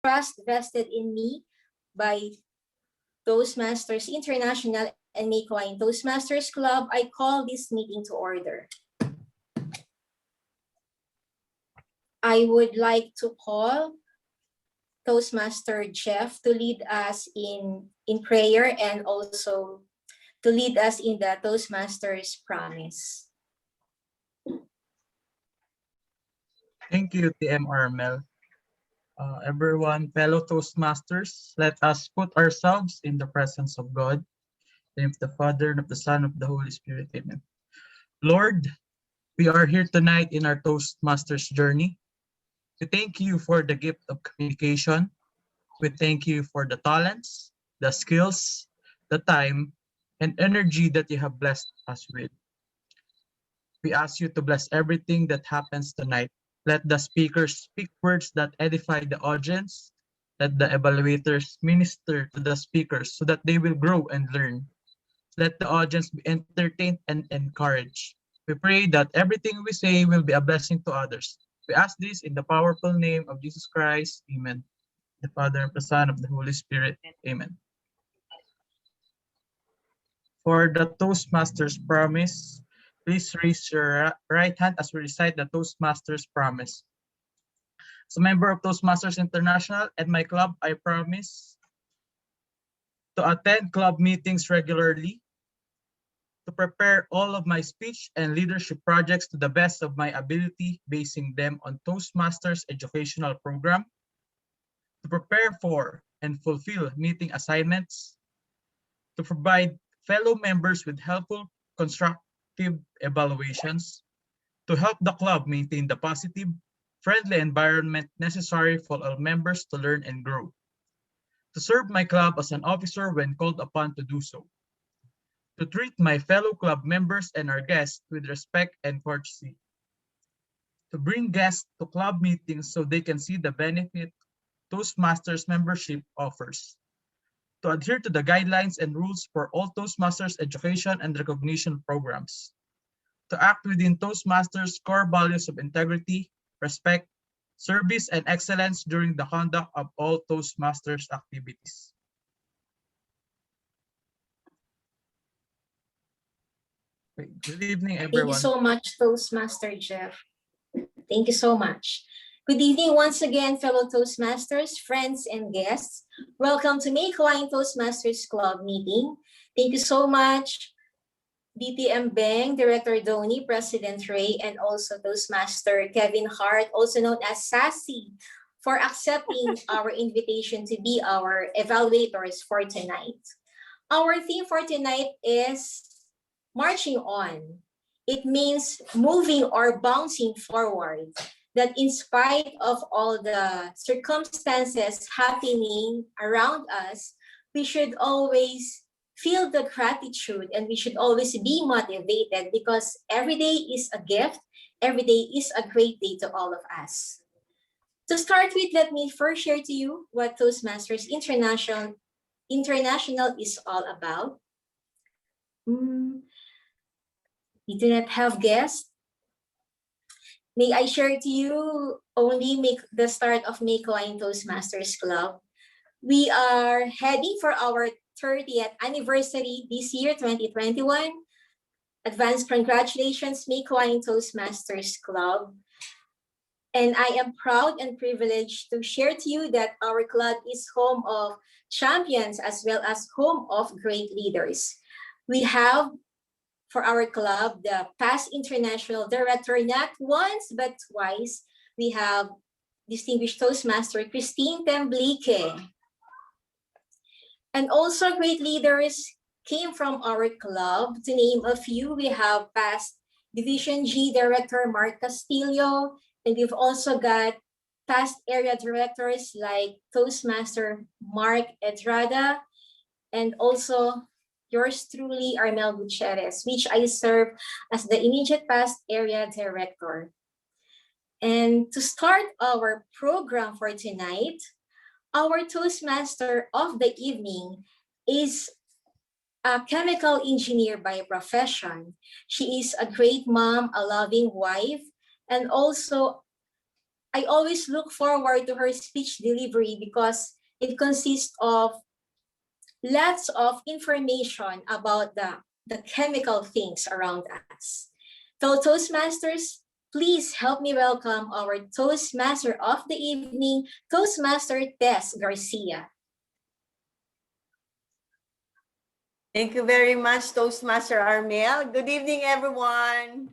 trust vested in me by Toastmasters International and Meycauayan Toastmasters Club, I call this meeting to order. I would like to call Toastmaster Jeff to lead us in prayer and also to lead us in the Toastmasters Promise. Thank you, TM Armel. Everyone, fellow Toastmasters, let us put ourselves in the presence of God, in the name of the Father, and of the Son, and of the Holy Spirit. Amen. Lord, we are here tonight in our Toastmasters journey. We thank you for the gift of communication. We thank you for the talents, the skills, the time, and energy that you have blessed us with. We ask you to bless everything that happens tonight. Let the speakers speak words that edify the audience. Let the evaluators minister to the speakers so that they will grow and learn. Let the audience be entertained and encouraged. We pray that everything we say will be a blessing to others. We ask this in the powerful name of Jesus Christ. Amen. The Father, and the Son, of the Holy Spirit. Amen. For the Toastmasters Promise, please raise your right hand as we recite the Toastmasters Promise. As a member of Toastmasters International and my club, I promise to attend club meetings regularly, to prepare all of my speech and leadership projects to the best of my ability, basing them on Toastmasters educational program, to prepare for and fulfill meeting assignments, to provide fellow members with helpful, constructive evaluations, to help the club maintain the positive, friendly environment necessary for all members to learn and grow, to serve my club as an officer when called upon to do so, to treat my fellow club members and our guests with respect and courtesy, to bring guests to club meetings so they can see the benefit Toastmasters membership offers, to adhere to the guidelines and rules for all Toastmasters education and recognition programs, to act within Toastmasters' core values of integrity, respect, service, and excellence during the conduct of all Toastmasters activities. Good evening, everyone. Thank you so much, Toastmaster Jeff. Thank you so much. Good evening once again, fellow Toastmasters, friends, and guests. Welcome to Meycauayan Toastmasters Club meeting. Thank you so much, DTM Beng, Director Doni, President Ray, and also Toastmaster Kevin Hart, also known as Sassy, for accepting our invitation to be our evaluators for tonight. Our theme for tonight is marching on. It means moving or bouncing forward, that in spite of all the circumstances happening around us, we should always feel the gratitude and we should always be motivated because every day is a gift. Every day is a great day to all of us. To start with, let me first share to you what Toastmasters International is all about. We do not have guests. May I share to you only the start of Meycauayan Toastmasters Club. We are heading for our 30th anniversary this year, 2021. Advanced congratulations, Meycauayan Toastmasters Club. And I am proud and privileged to share to you that our club is home of champions as well as home of great leaders. We have for our club the past international director, not once but twice. We have distinguished Toastmaster Christine Temblique. And also great leaders came from our club. To name a few, we have past Division G Director Mark Castillo, and we've also got past area directors like Toastmaster Mark Edrada, and also yours truly, Armel Gutierrez, which I serve as the immediate past area director. And to start our program for tonight, our Toastmaster of the evening is a chemical engineer by profession. She is a great mom, a loving wife, and also I always look forward to her speech delivery because it consists of lots of information about the chemical things around us. So Toastmasters, please help me welcome our Toastmaster of the evening, Toastmaster Tess Garcia. Thank you very much, Toastmaster Armel. Good evening, everyone.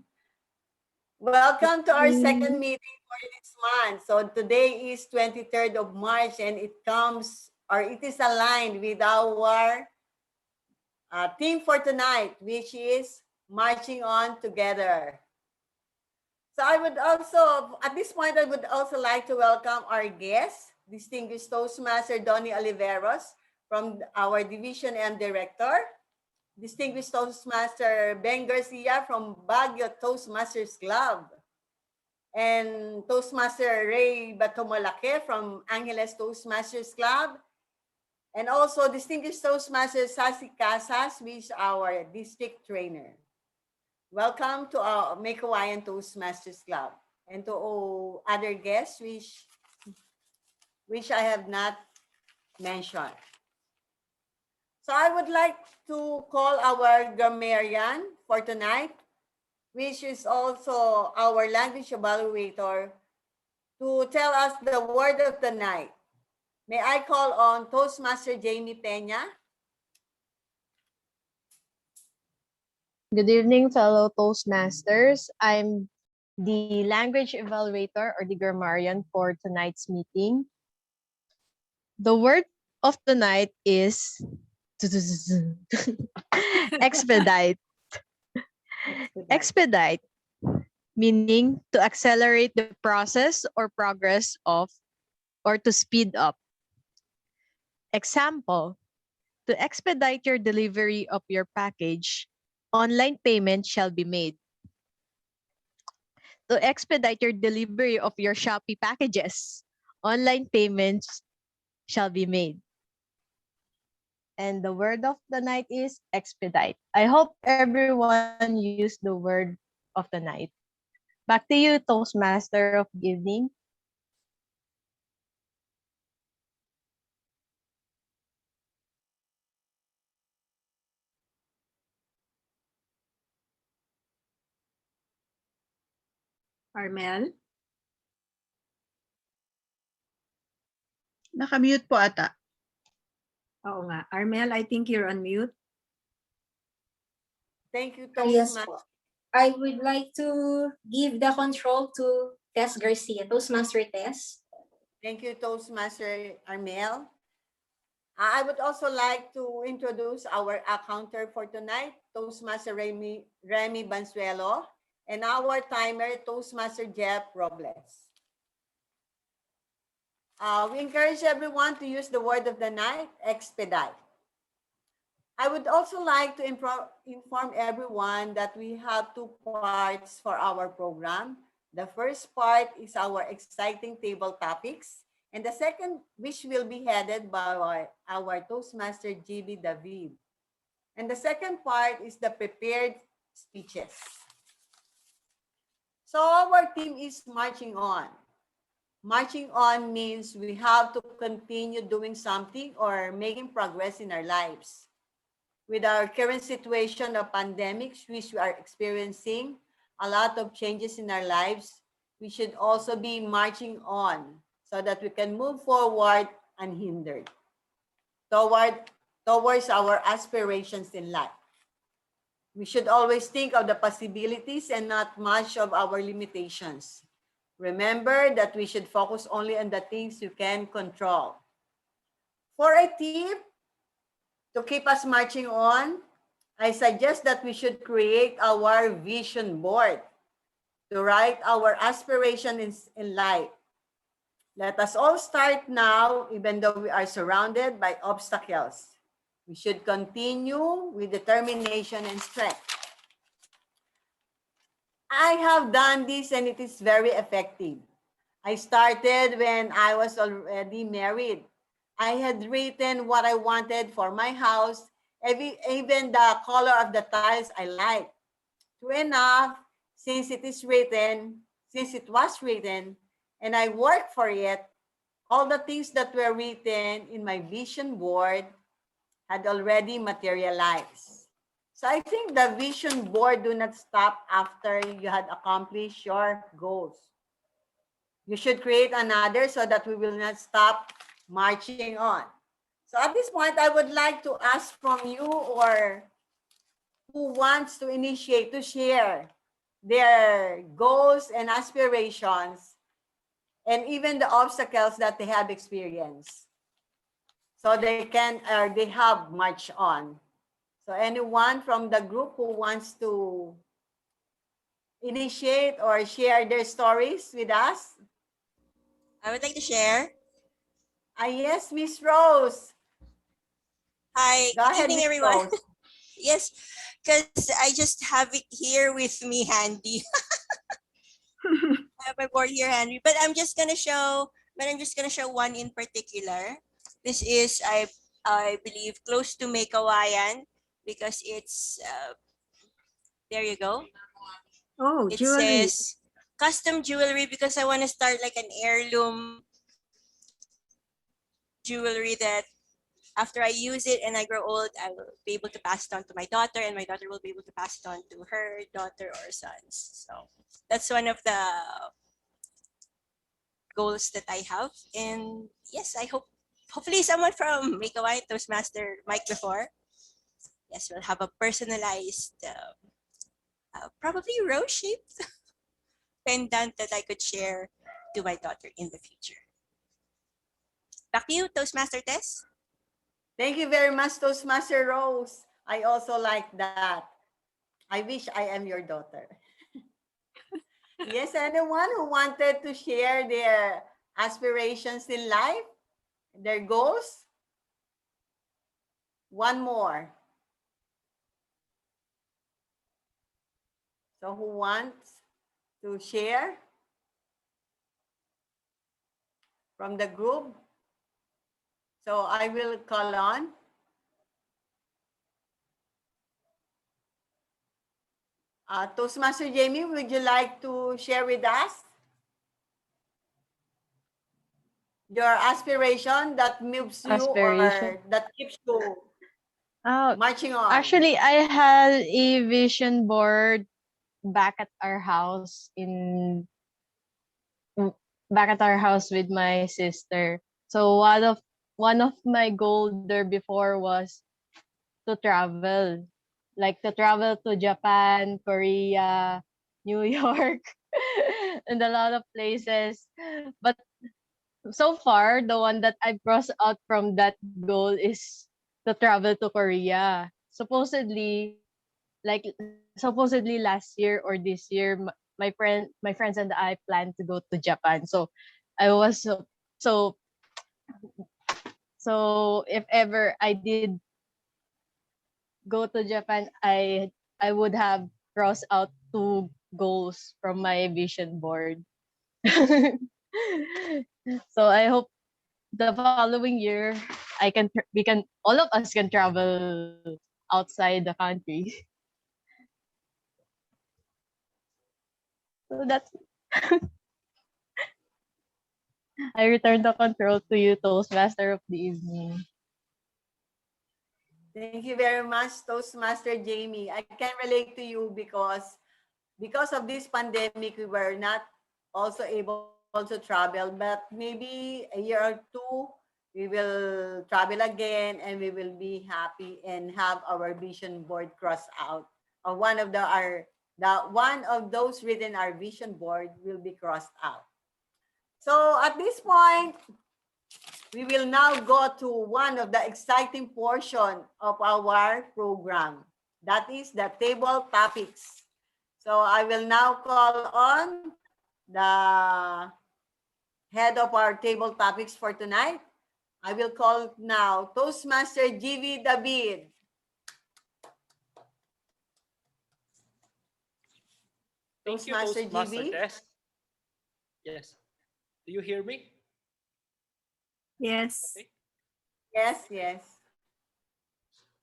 Welcome to our second meeting for this month. So today is 23rd of March and it is aligned with our theme for tonight, which is marching on together. So at this point, I would also like to welcome our guest, distinguished Toastmaster Donnie Oliveros from our Division M Director, distinguished Toastmaster Ben Garcia from Baguio Toastmasters Club, and Toastmaster Ray Batomalake from Angeles Toastmasters Club, and also distinguished Toastmaster Sassy Casas, who is our district trainer. Welcome to our Meycauayan Toastmasters Club, and to all other guests which I have not mentioned. So I would like to call our grammarian for tonight, which is also our language evaluator, to tell us the word of the night. May I call on Toastmaster Jamie Peña? Good evening, fellow Toastmasters. I'm the language evaluator or the grammarian for tonight's meeting. The word of the night is expedite. Expedite, meaning to accelerate the process or progress of, or to speed up. Example, to expedite your delivery of your package, online payment shall be made. To expedite your delivery of your Shopee packages, online payments shall be made. And the word of the night is expedite. I hope everyone used the word of the night. Back to you, Toastmaster of the evening. Armel? Nakamute po ata. Oo nga. Armel, I think you're on mute. Thank you, Yes Toastmaster. po. I would like to give the control to Tess Garcia, Toastmaster Tess. Thank you, Toastmaster Armel. I would also like to introduce our counter for tonight, Toastmaster Remy Bansuelo, and our timer, Toastmaster Jeff Robles. We encourage everyone to use the word of the night, expedite. I would also like to inform everyone that we have two parts for our program. The first part is our exciting table topics, and the second, which will be headed by our Toastmaster GB David. And the second part is the prepared speeches. So our team is marching on. Marching on means we have to continue doing something or making progress in our lives. With our current situation of pandemics, which we are experiencing, a lot of changes in our lives, we should also be marching on so that we can move forward unhindered towards our aspirations in life. We should always think of the possibilities and not much of our limitations. Remember that we should focus only on the things you can control. For a tip to keep us marching on, I suggest that we should create our vision board to write our aspirations in life. Let us all start now, even though we are surrounded by obstacles. We should continue with determination and strength. I have done this and it is very effective. I started when I was already married. I had written what I wanted for my house, even the color of the tiles I like. True enough, since it was written, and I work for it, all the things that were written in my vision board had already materialized. So I think the vision board do not stop after you had accomplished your goals. You should create another so that we will not stop marching on. So at this point, I would like to ask from you or who wants to initiate to share their goals and aspirations and even the obstacles that they have experienced. So they can or they have marched on. So anyone from the group who wants to initiate or share their stories with us? I would like to share. Yes, Miss Rose. Hi, Go good ahead, evening, Miss everyone. Rose. Yes, because I just have it here with me handy. I have my board here handy, but I'm just gonna show. But I'm just gonna show one in particular. This is I believe close to Meycauayan because it's there you go. Oh, It jewelry. says custom jewelry because I want to start like an heirloom jewelry that after I use it and I grow old, I will be able to pass it on to my daughter, and my daughter will be able to pass it on to her daughter or sons. So that's one of the goals that I have. And yes, I hope, hopefully someone from Meycauayan Toastmaster Mike before. Yes, we'll have a personalized, probably rose-shaped pendant that I could share to my daughter in the future. Back to you, Toastmaster Tess. Thank you very much, Toastmaster Rose. I also like that. I wish I am your daughter. Yes, anyone who wanted to share their aspirations in life, their goals? One more. So who wants to share from the group? So I will call on. Toastmaster Jamie, would you like to share with us your aspiration that moves you Aspiration. or that keeps you Oh, marching on? actually, I had a vision board back at our house in back at our house with my sister. So one of my goal there before was to travel, like to travel to Japan, Korea, New York, and a lot of places. But so far, the one that I crossed out from that goal is to travel to Korea. Supposedly last year or this year, my friends and I plan to go to Japan. So I was so so if ever I did go to Japan, I would have crossed out two goals from my vision board. So I hope the following year we can all of us can travel outside the country. So that's I return the control to you, Toastmaster of the evening. Thank you very much, Toastmaster Jamie. I can relate to you because of this pandemic, we were not also able to travel, but maybe a year or two, we will travel again and we will be happy and have our vision board crossed out. Or one of those written our vision board will be crossed out. So at this point, we will now go to one of the exciting portion of our program. That is the table topics. So I will now call on the head of our table topics for tonight. I will call now Toastmaster GV David. Thank you, Toastmaster Toastmaster GV. Tess. Yes. Do you hear me? Yes. Okay. Yes, yes.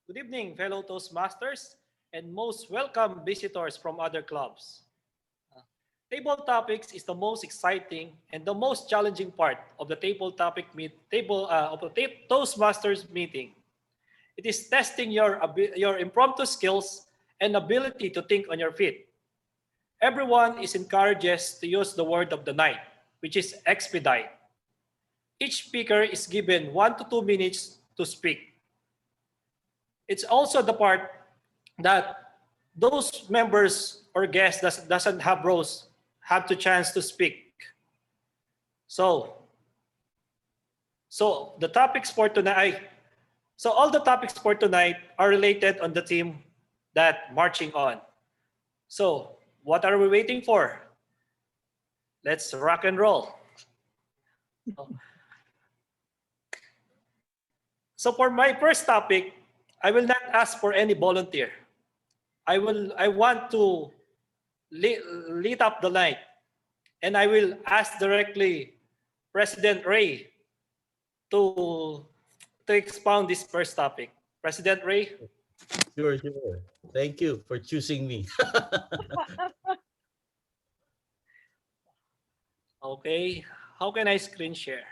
Good evening, fellow Toastmasters, and most welcome visitors from other clubs. Table topics is the most exciting and the most challenging part of the Toastmasters meeting. It is testing your impromptu skills and ability to think on your feet. Everyone is encouraged to use the word of the night, which is expedite. Each speaker is given 1 to 2 minutes to speak. It's also the part that those members or guests that doesn't have rows have the chance to speak. So the topics for tonight, so all the topics for tonight are related on the theme that marching on. So what are we waiting for? Let's rock and roll. So for my first topic, I will not ask for any volunteer. I want to lit up the night, and I will ask directly President Ray to expound this first topic. President Ray. Sure, sure. Thank you for choosing me. Okay, how can I screen share?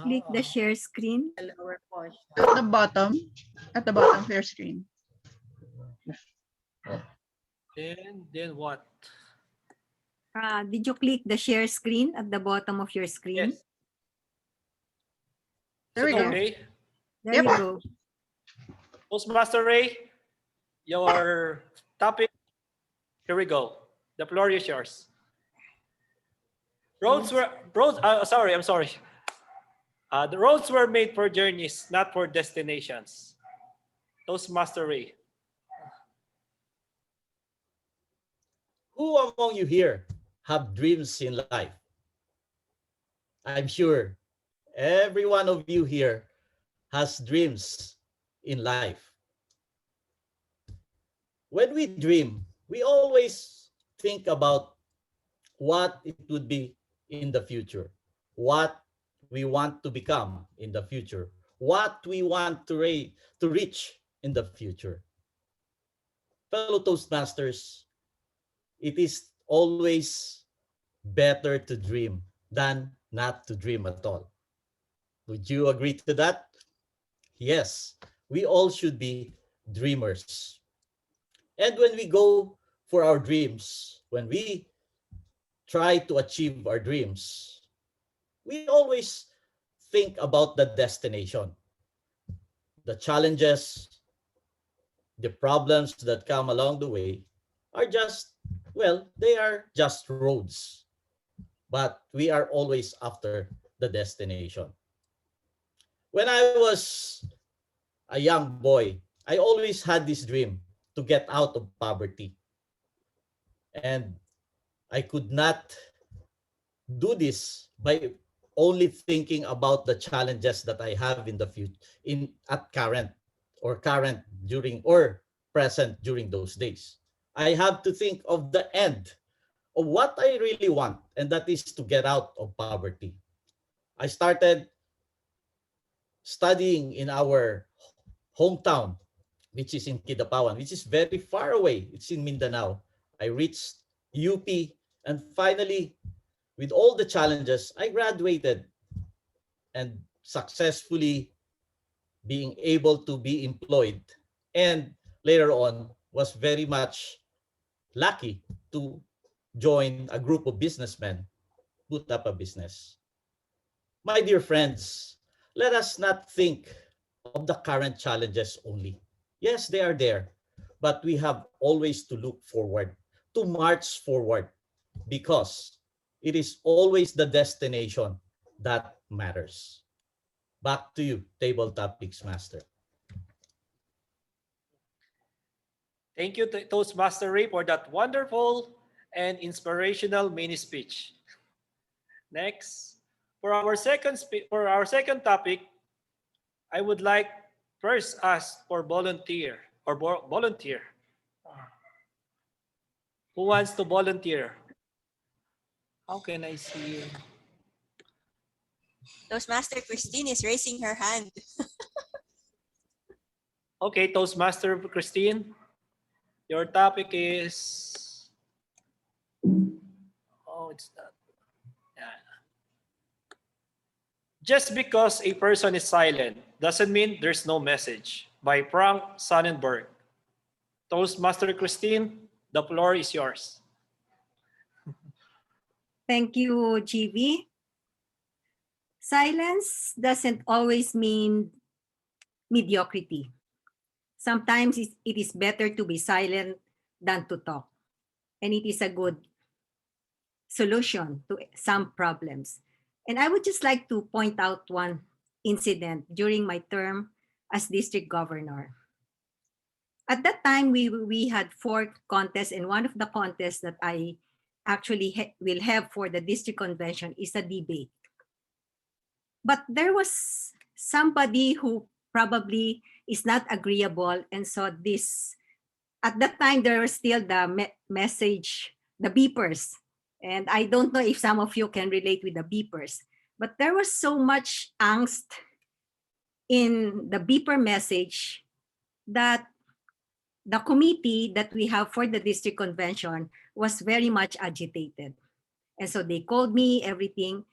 Click the share screen. At the bottom of your screen. Then what? Did you click the share screen at the bottom of your screen? Yes. There we go. Okay. There Yep. you go. Toastmaster Ray, your topic. Here we go. The floor is yours. I'm sorry. The roads were made for journeys, not for destinations. Toastmaster Ray. Who among you here have dreams in life? I'm sure every one of you here has dreams in life. When we dream, we always think about what it would be in the future, what we want to become in the future, what we want to reach in the future. Fellow Toastmasters, it is always better to dream than not to dream at all. Would you agree to that? Yes, we all should be dreamers. And when we go for our dreams, when we try to achieve our dreams, we always think about the destination, the challenges, the problems that come along the way are just, well, they are just roads, but we are always after the destination. When I was a young boy, I always had this dream to get out of poverty. And I could not do this by only thinking about the challenges that I have in the future, current during or present during those days. I have to think of the end of what I really want, and that is to get out of poverty. I started studying in our hometown, which is in Kidapawan, which is very far away. It's in Mindanao. I reached UP, and finally, with all the challenges, I graduated and successfully being able to be employed, and later on was very much lucky to join a group of businessmen, put up a business. My dear friends, let us not think of the current challenges only. Yes, they are there, but we have always to look forward, to march forward, because it is always the destination that matters. Back to you, Table Topics Master. Thank you, Toastmaster Ray, for that wonderful and inspirational mini speech. Next, for our second topic, I would like first ask for volunteer. Who wants to volunteer? How can I see you? Toastmaster Christine is raising her hand. Okay, Toastmaster Christine, your topic is, oh, it's not. Yeah. Just because a person is silent doesn't mean there's no message, by Frank Sonnenberg. Toastmaster Christine, the floor is yours. Thank you, GV. Silence doesn't always mean mediocrity. Sometimes it is better to be silent than to talk. And it is a good solution to some problems. And I would just like to point out one incident during my term as district governor. At that time, we had 4 contests, and one of the contests that I actually will have for the district convention is a debate. But there was somebody who probably is not agreeable, and so this, at that time, there was still the message, the beepers. And I don't know if some of you can relate with the beepers, but there was so much angst in the beeper message that the committee that we have for the district convention was very much agitated. And so they called me, everything.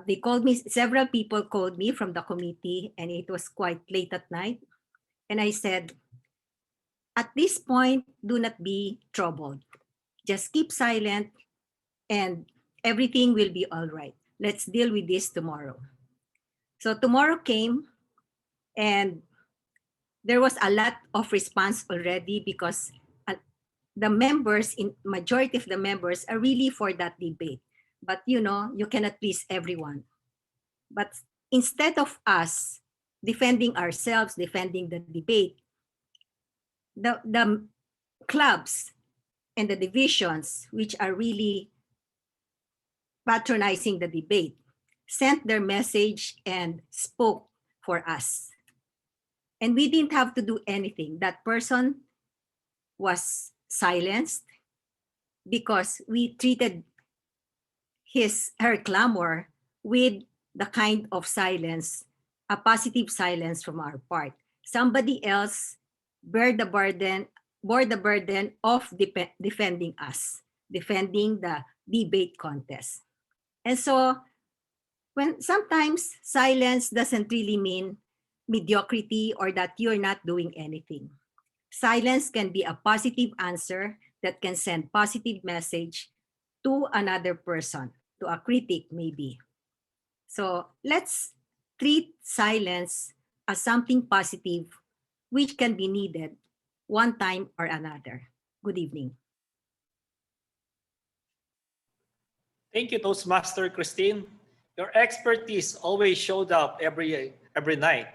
They called me, several people called me from the committee, and it was quite late at night. And I said, at this point, do not be troubled. Just keep silent and everything will be all right. Let's deal with this tomorrow. So tomorrow came, and there was a lot of response already because the members, in majority of the members, are really for that debate. But you know, you cannot please everyone. But instead of us defending ourselves, defending the debate, the clubs and the divisions, which are really patronizing the debate, sent their message and spoke for us. And we didn't have to do anything. That person was silenced because we treated her clamor with the kind of silence, a positive silence from our part. Somebody else bore the burden of defending us, defending the debate contest. And so when sometimes silence doesn't really mean mediocrity or that you're not doing anything. Silence can be a positive answer that can send positive message to another person, to a critic maybe. So let's treat silence as something positive which can be needed one time or another. Good evening. Thank you, Toastmaster Christine. Your expertise always showed up every night.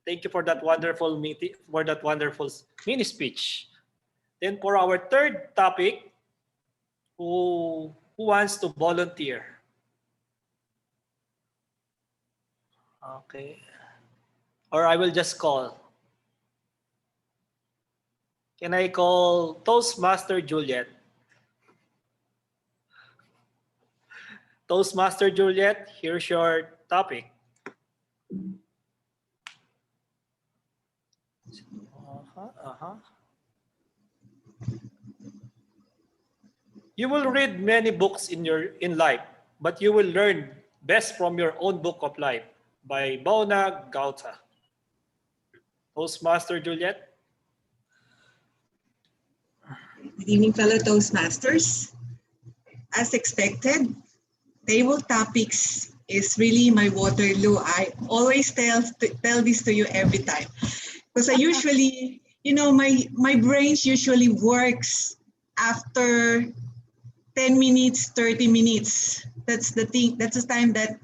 Thank you for that wonderful meeting, for that wonderful mini speech. Then for our third topic, who wants to volunteer? Okay. Or I will just call. Can I call Toastmaster Juliet? Toastmaster Juliet, here's your topic. You will read many books in life, but you will learn best from your own book of life by Bauna Gauta. Toastmaster Juliet. Good evening, fellow Toastmasters. As expected, table topics is really my Waterloo. I always tell this to you every time. Because I usually, you know, my brain usually works after 10 minutes, 30 minutes. That's the thing. That's the time that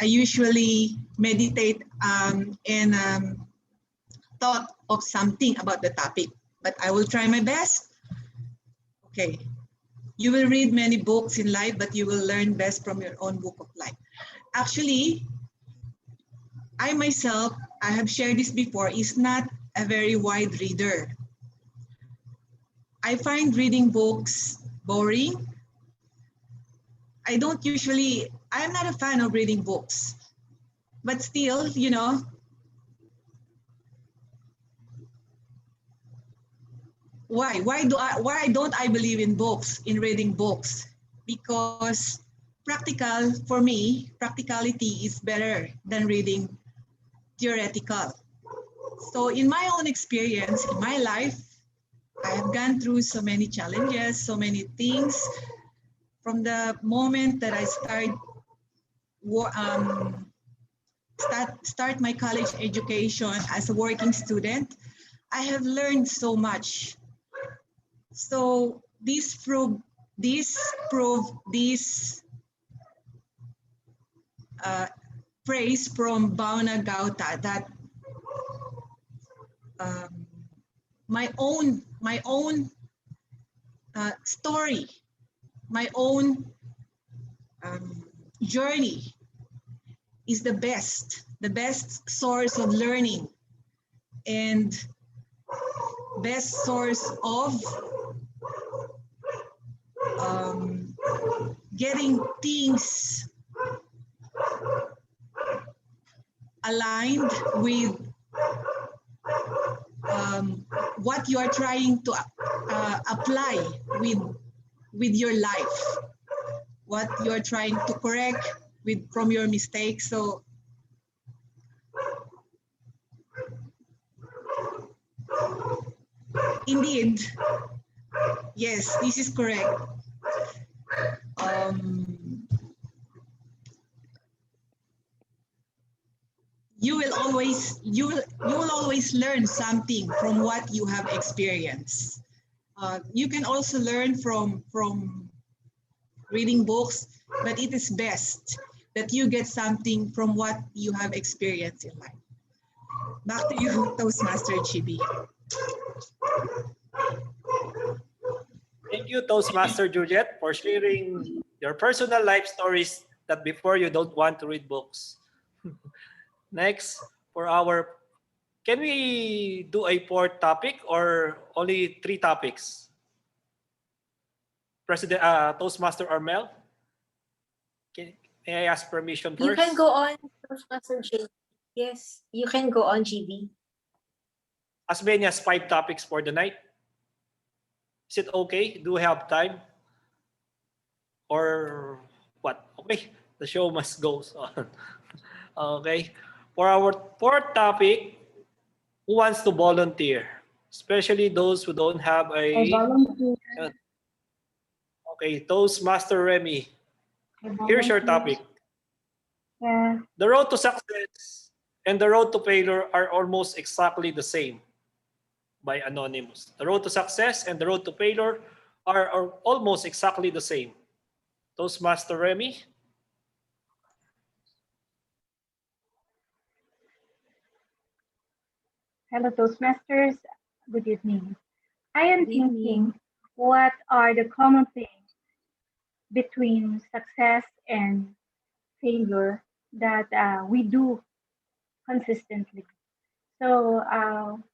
I usually meditate and thought of something about the topic. But I will try my best. Okay. You will read many books in life, but you will learn best from your own book of life. Actually, I myself, I have shared this before, is not a very wide reader. I find reading books boring. I'm not a fan of reading books. But still, you know, why don't I believe in books, in reading books? Because for me, practicality is better than reading theoretical. So in my own experience, in my life, I have gone through so many challenges, so many things. From the moment that I start my college education as a working student, I have learned so much. So this proved this phrase from Bauna Gauta that my own story, my own journey is the best source of learning and best source of getting things aligned with what you are trying to apply with your life, what you are trying to correct from your mistakes. So indeed, yes, this is correct. You will always learn something from what you have experienced. You can also learn from reading books, but it is best that you get something from what you have experienced in life. Back to you, Toastmaster Chibi. Thank you, Toastmaster Juliet, for sharing your personal life stories that before you don't want to read books. Next, can we do a fourth topic or only 3 topics? Toastmaster Armel, may I ask permission first? You can go on, Toastmaster J. Yes, you can go on, GB. As many as 5 topics for the night. Is it okay? Do we have time? Or what? Okay, the show must go on. Okay. For our fourth topic, who wants to volunteer? Especially those who don't have a... Okay, Toastmaster Remy. Here's your topic. The road to success and the road to failure are almost exactly the same. By Anonymous. The road to success and the road to failure are almost exactly the same. Toastmaster Remy. Hello, Toastmasters. Good evening. I am thinking, what are the common things between success and failure that we do consistently? So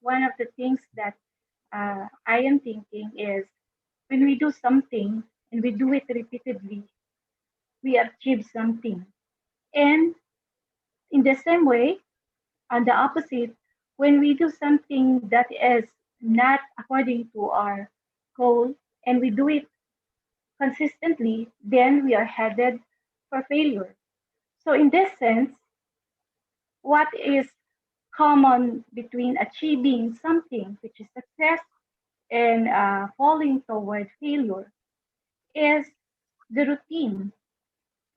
one of the things that I am thinking is, when we do something and we do it repeatedly, we achieve something. And in the same way, on the opposite, when we do something that is not according to our goal and we do it consistently, then we are headed for failure. So in this sense, what is common between achieving something, which is success, and falling toward failure, is the routine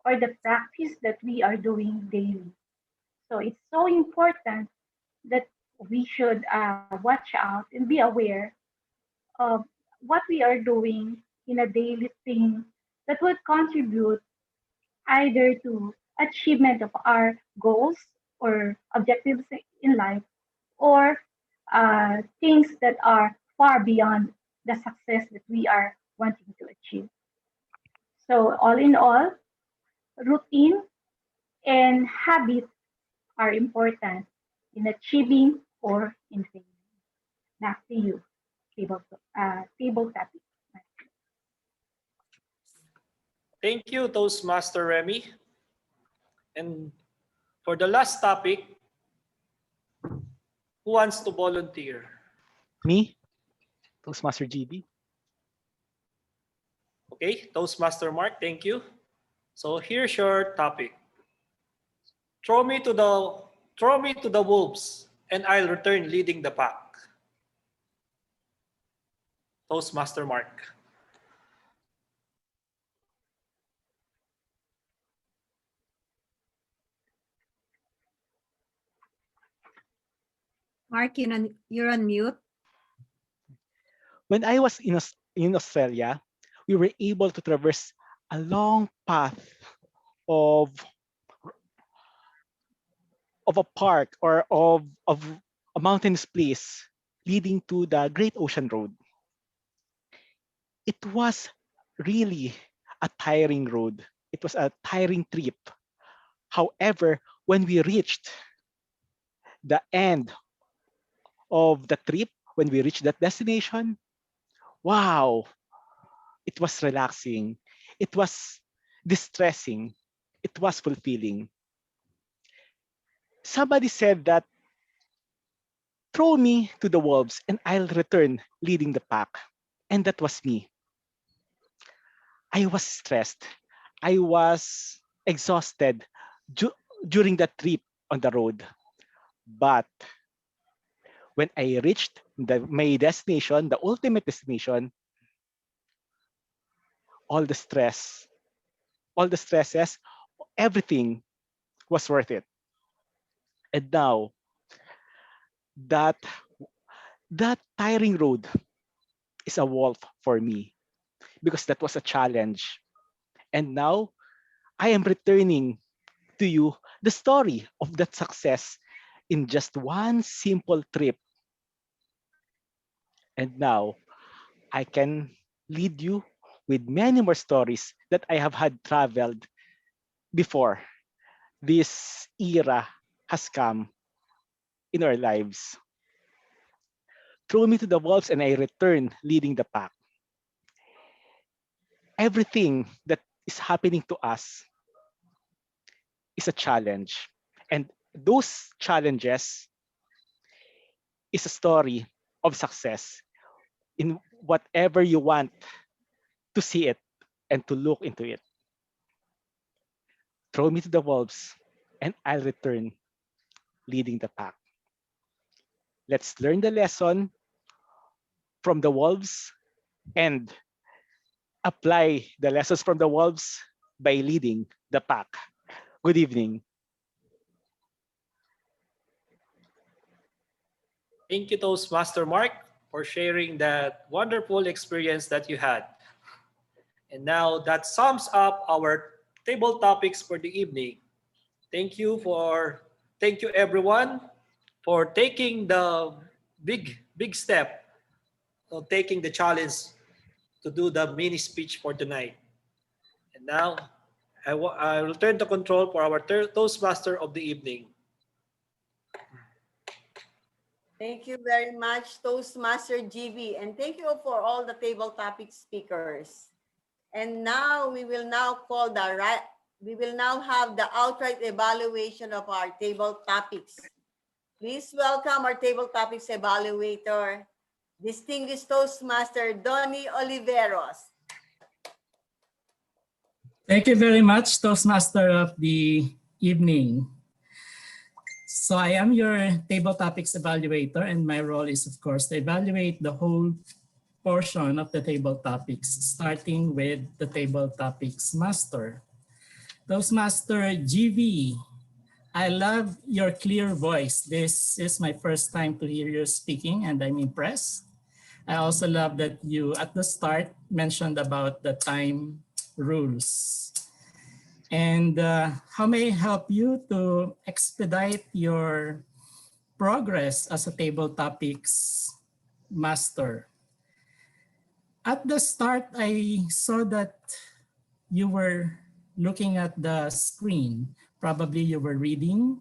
or the practice that we are doing daily. So it's so important that we should watch out and be aware of what we are doing in a daily thing that would contribute either to achievement of our goals or objectives in life, or things that are far beyond the success that we are wanting to achieve. So all in all, routine and habit are important in achieving or in failing. Back to you, table topic. Thank you, Toastmaster Remy. And for the last topic, who wants to volunteer? Me? Toastmaster GB. Okay, Toastmaster Mark, thank you. So here's your topic. Throw me to the wolves, and I'll return leading the pack. Toastmaster Mark. Mark, you're on mute. When I was in Australia, we were able to traverse a long path of a park or of a mountainous place leading to the Great Ocean Road. It was really a tiring road. It was a tiring trip. However, when we reached the end of the trip, when we reached that destination, wow, it was relaxing. It was distressing. It was fulfilling. Somebody said that throw me to the wolves and I'll return leading the pack. And that was me. I was stressed. I was exhausted during that trip on the road. But when I reached my destination, the ultimate destination, all the stress, all the stresses, everything was worth it. And now that that tiring road is a wolf for me because that was a challenge. And now I am returning to you the story of that success in just one simple trip. And now I can lead you with many more stories that I have had traveled before this era has come in our lives. Throw me to the wolves and I return leading the pack. Everything that is happening to us is a challenge. And those challenges is a story of success in whatever you want to see it and to look into it. Throw me to the wolves and I'll return leading the pack. Let's learn the lesson from the wolves and apply the lessons from the wolves by leading the pack. Good evening. Thank you, Toastmaster Mark, for sharing that wonderful experience that you had. And now that sums up our table topics for the evening. Thank you everyone for taking the big step of taking the challenge to do the mini speech for tonight. And now I will turn the control for our Toastmaster of the evening. Thank you very much, Toastmaster GB, and thank you for all the table topic speakers. And now we will now have the outright evaluation of our table topics. Please welcome our table topics evaluator, distinguished Toastmaster Donnie Oliveros. Thank you very much, Toastmaster of the evening. So I am your table topics evaluator, and my role is, of course, to evaluate the whole portion of the table topics, starting with the table topics master. Toastmaster GV, I love your clear voice. This is my first time to hear you speaking, and I'm impressed. I also love that you, at the start, mentioned about the time rules. And how may I help you to expedite your progress as a table topics master? At the start, I saw that you were looking at the screen. Probably you were reading.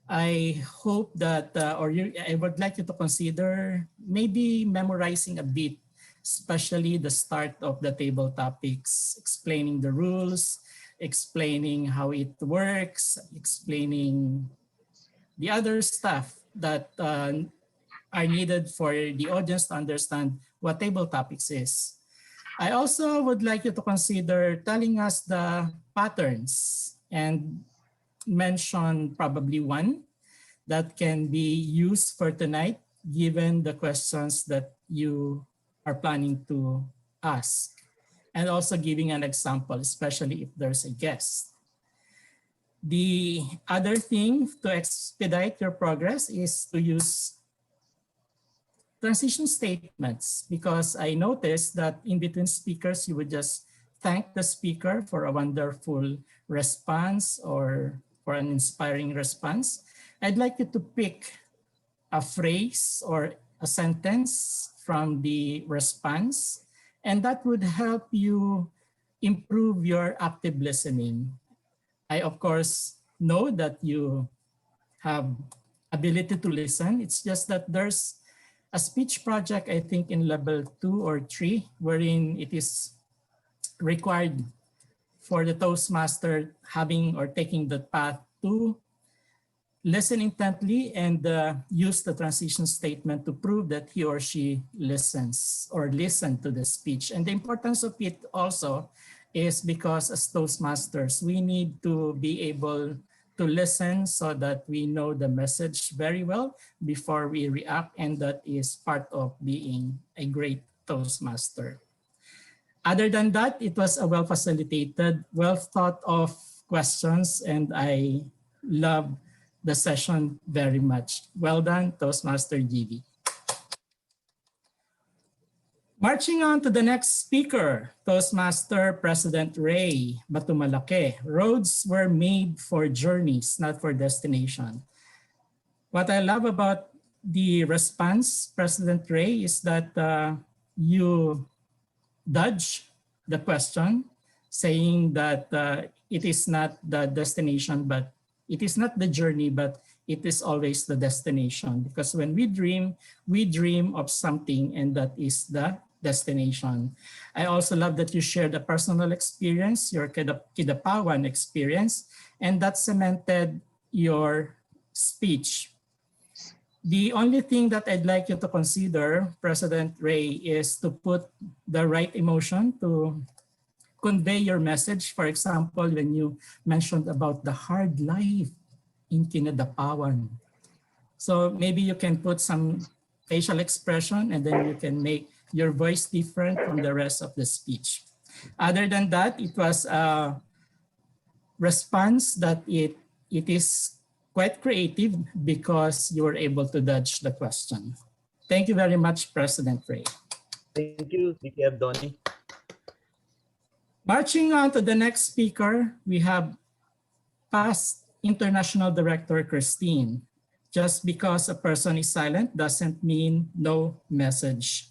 I hope that, I would like you to consider maybe memorizing a bit, especially the start of the table topics, explaining the rules, explaining how it works, explaining the other stuff that are needed for the audience to understand what table topics is. I also would like you to consider telling us the patterns and mention probably one that can be used for tonight, given the questions that you are planning to ask, and also giving an example, especially if there's a guest. The other thing to expedite your progress is to use transition statements, because I noticed that in between speakers, you would just thank the speaker for a wonderful response or for an inspiring response. I'd like you to pick a phrase or a sentence from the response, and that would help you improve your active listening. I, of course, know that you have ability to listen. It's just that there's a speech project, I think in level 2 or 3, wherein it is required for the Toastmaster having or taking the path to listen intently and use the transition statement to prove that he or she listens or listened to the speech. And the importance of it also is because as Toastmasters, we need to be able to listen so that we know the message very well before we react, and that is part of being a great Toastmaster. Other than that, it was a well-facilitated, well-thought-of questions, and I love the session very much. Well done, Toastmaster GB. Marching on to the next speaker, Toastmaster President Ray Batumalake. Roads were made for journeys, not for destination. What I love about the response, President Ray, is that you dodge the question, saying that it is not the destination, but it is not the journey, but it is always the destination. Because when we dream of something, and that is the destination. I also love that you shared a personal experience, your Kidapawan experience, and that cemented your speech. The only thing that I'd like you to consider, President Ray, is to put the right emotion to convey your message. For example, when you mentioned about the hard life in Kinadapawan. So maybe you can put some facial expression, and then you can make your voice different from the rest of the speech. Other than that, it was a response that it is quite creative because you were able to dodge the question. Thank you very much, President Ray. Thank you, DKF Donnie. Marching on to the next speaker, we have past International Director Christine. Just because a person is silent doesn't mean no message.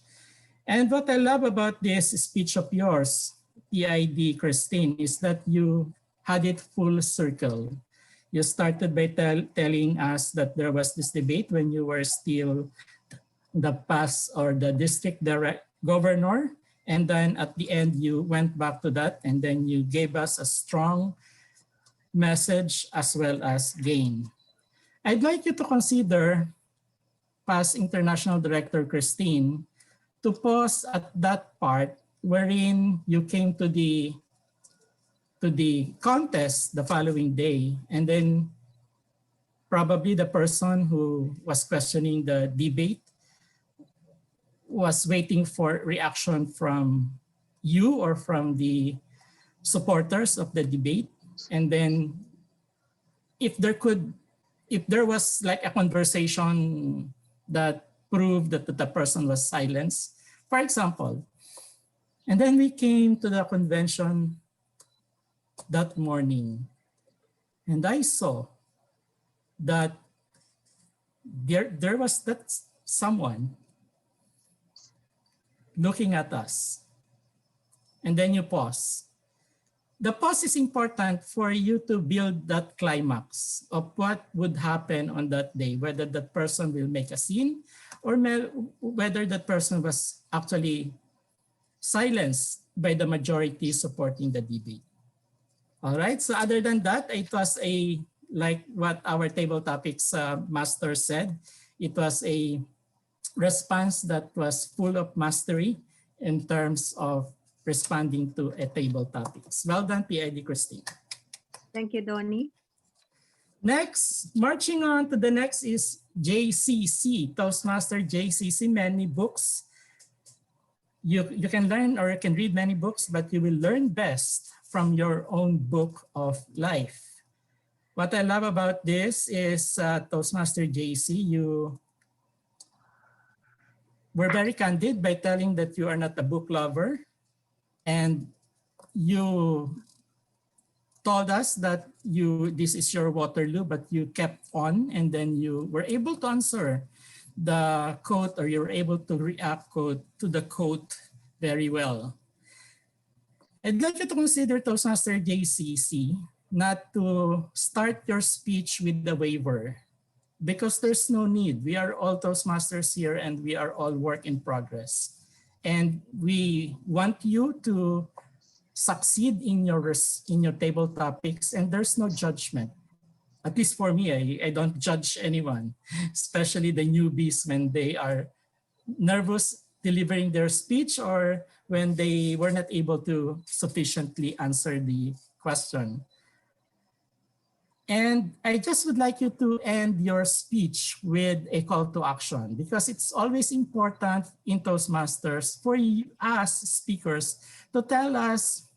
And what I love about this speech of yours, PID Christine, is that you had it full circle. You started by telling us that there was this debate when you were still the past or the district governor. And then at the end, you went back to that, and then you gave us a strong message as well as gain. I'd like you to consider, past International Director Christine, to pause at that part wherein you came to the contest the following day, and then probably the person who was questioning the debate was waiting for reaction from you or from the supporters of the debate. And then if there was like a conversation that proved that the person was silenced, for example. And then we came to the convention that morning, and I saw that there was that someone looking at us. And then you pause. The pause is important for you to build that climax of what would happen on that day, whether that person will make a scene or whether that person was actually silenced by the majority supporting the debate. All right, so other than that, it was like what our table topics master said, it was a response that was full of mastery in terms of responding to a table topics. Well done, PID Christine. Thank you, Donnie. Next, marching on to the next is JCC, Toastmaster JCC, many books. You can learn or you can read many books, but you will learn best from your own book of life. What I love about this is Toastmaster JC, you were very candid by telling that you are not a book lover, and you told us that this is your Waterloo, but you kept on, and then you were able to answer the quote, or you were able to react to the quote very well. I'd like you to consider, Toastmaster JCC, not to start your speech with a waiver, because there's no need. We are all Toastmasters here, and we are all work in progress. And we want you to succeed in your table topics, and there's no judgment. At least for me, I don't judge anyone, especially the newbies when they are nervous delivering their speech or when they were not able to sufficiently answer the question. And I just would like you to end your speech with a call to action, because it's always important in Toastmasters for us speakers to tell us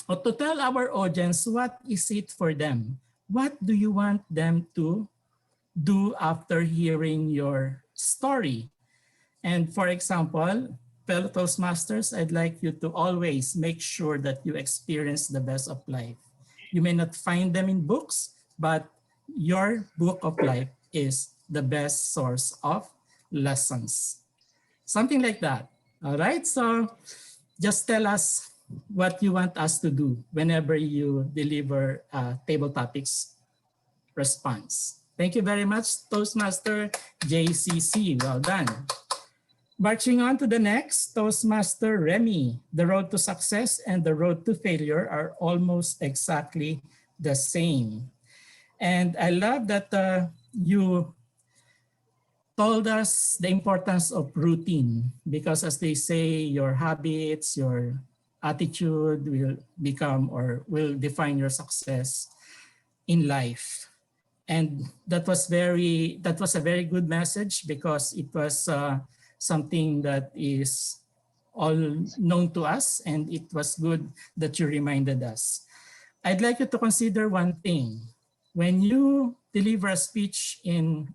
or to tell our audience what is it for them. What do you want them to do after hearing your story? And for example, fellow Toastmasters, I'd like you to always make sure that you experience the best of life. You may not find them in books, but your book of life is the best source of lessons. Something like that. All right, so just tell us what you want us to do whenever you deliver a table topics response. Thank you very much, Toastmaster JCC. Well done. Marching on to the next, Toastmaster Remy. The road to success and the road to failure are almost exactly the same. And I love that you told us the importance of routine, because as they say, your habits, your attitude will become or will define your success in life. And that was a very good message, because it was something that is all known to us, and it was good that you reminded us. I'd like you to consider one thing. When you deliver a speech in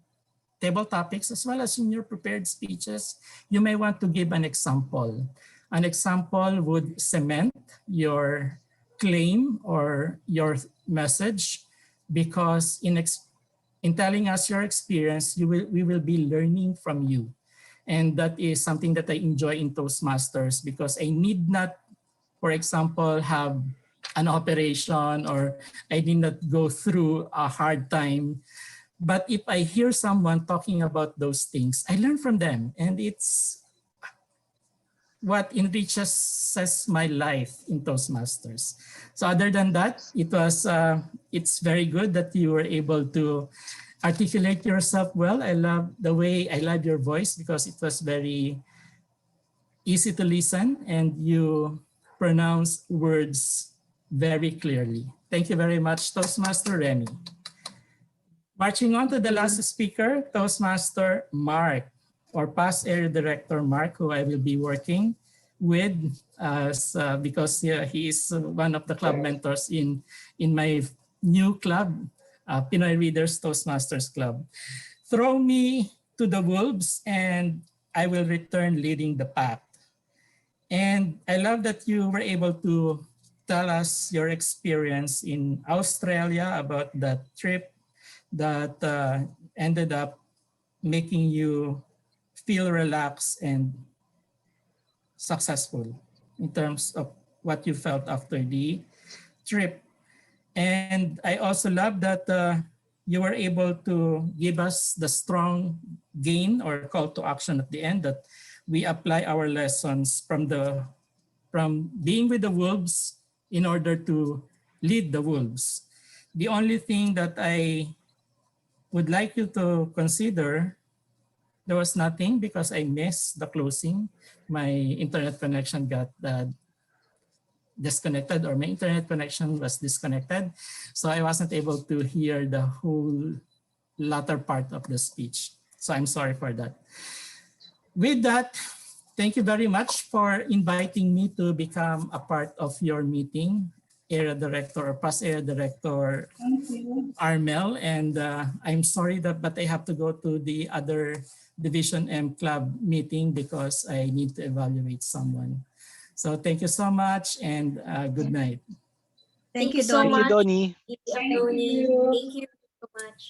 table topics as well as in your prepared speeches, you may want to give an example. An example would cement your claim or your message, because in telling us your experience, we will be learning from you. And that is something that I enjoy in Toastmasters, because I need not, for example, have an operation, or I did not go through a hard time. But if I hear someone talking about those things, I learn from them, and it's what enriches my life in Toastmasters. So other than that, it's very good that you were able to articulate yourself well. I love your voice, because it was very easy to listen, and you pronounce words very clearly. Thank you very much, Toastmaster Remy. Marching on to the last speaker, Toastmaster Mark, or past area director Mark, who I will be working with because he is one of the club mentors in my new club, Pinoy Readers Toastmasters Club. Throw me to the wolves and I will return leading the pack. And I love that you were able to tell us your experience in Australia about that trip that ended up making you feel relaxed and successful in terms of what you felt after the trip. And I also love that you were able to give us the strong gain or call to action at the end, that we apply our lessons from being with the wolves in order to lead the wolves. The only thing that I would like you to consider there was nothing because I missed the closing. My internet connection got disconnected, or my internet connection was disconnected. So I wasn't able to hear the whole latter part of the speech. So I'm sorry for that. With that, thank you very much for inviting me to become a part of your meeting, Area Director or Past Area Director Thank you. Armel. And I'm sorry but I have to go to the other Division M Club meeting because I need to evaluate someone. So thank you so much and good night. Thank you so Thank you, much, Donnie. Thank Tony. you. Thank you so much.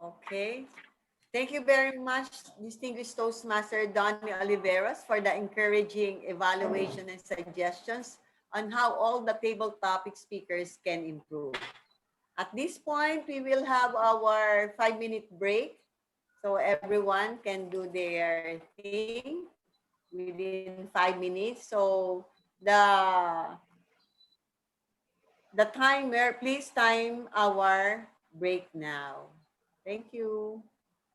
Okay. Thank you very much, distinguished Toastmaster Donnie Oliveros, for the encouraging evaluation and suggestions on how all the table topic speakers can improve. At this point, we will have our 5-minute break so everyone can do their thing within 5 minutes. So the timer, please time our break now. Thank you.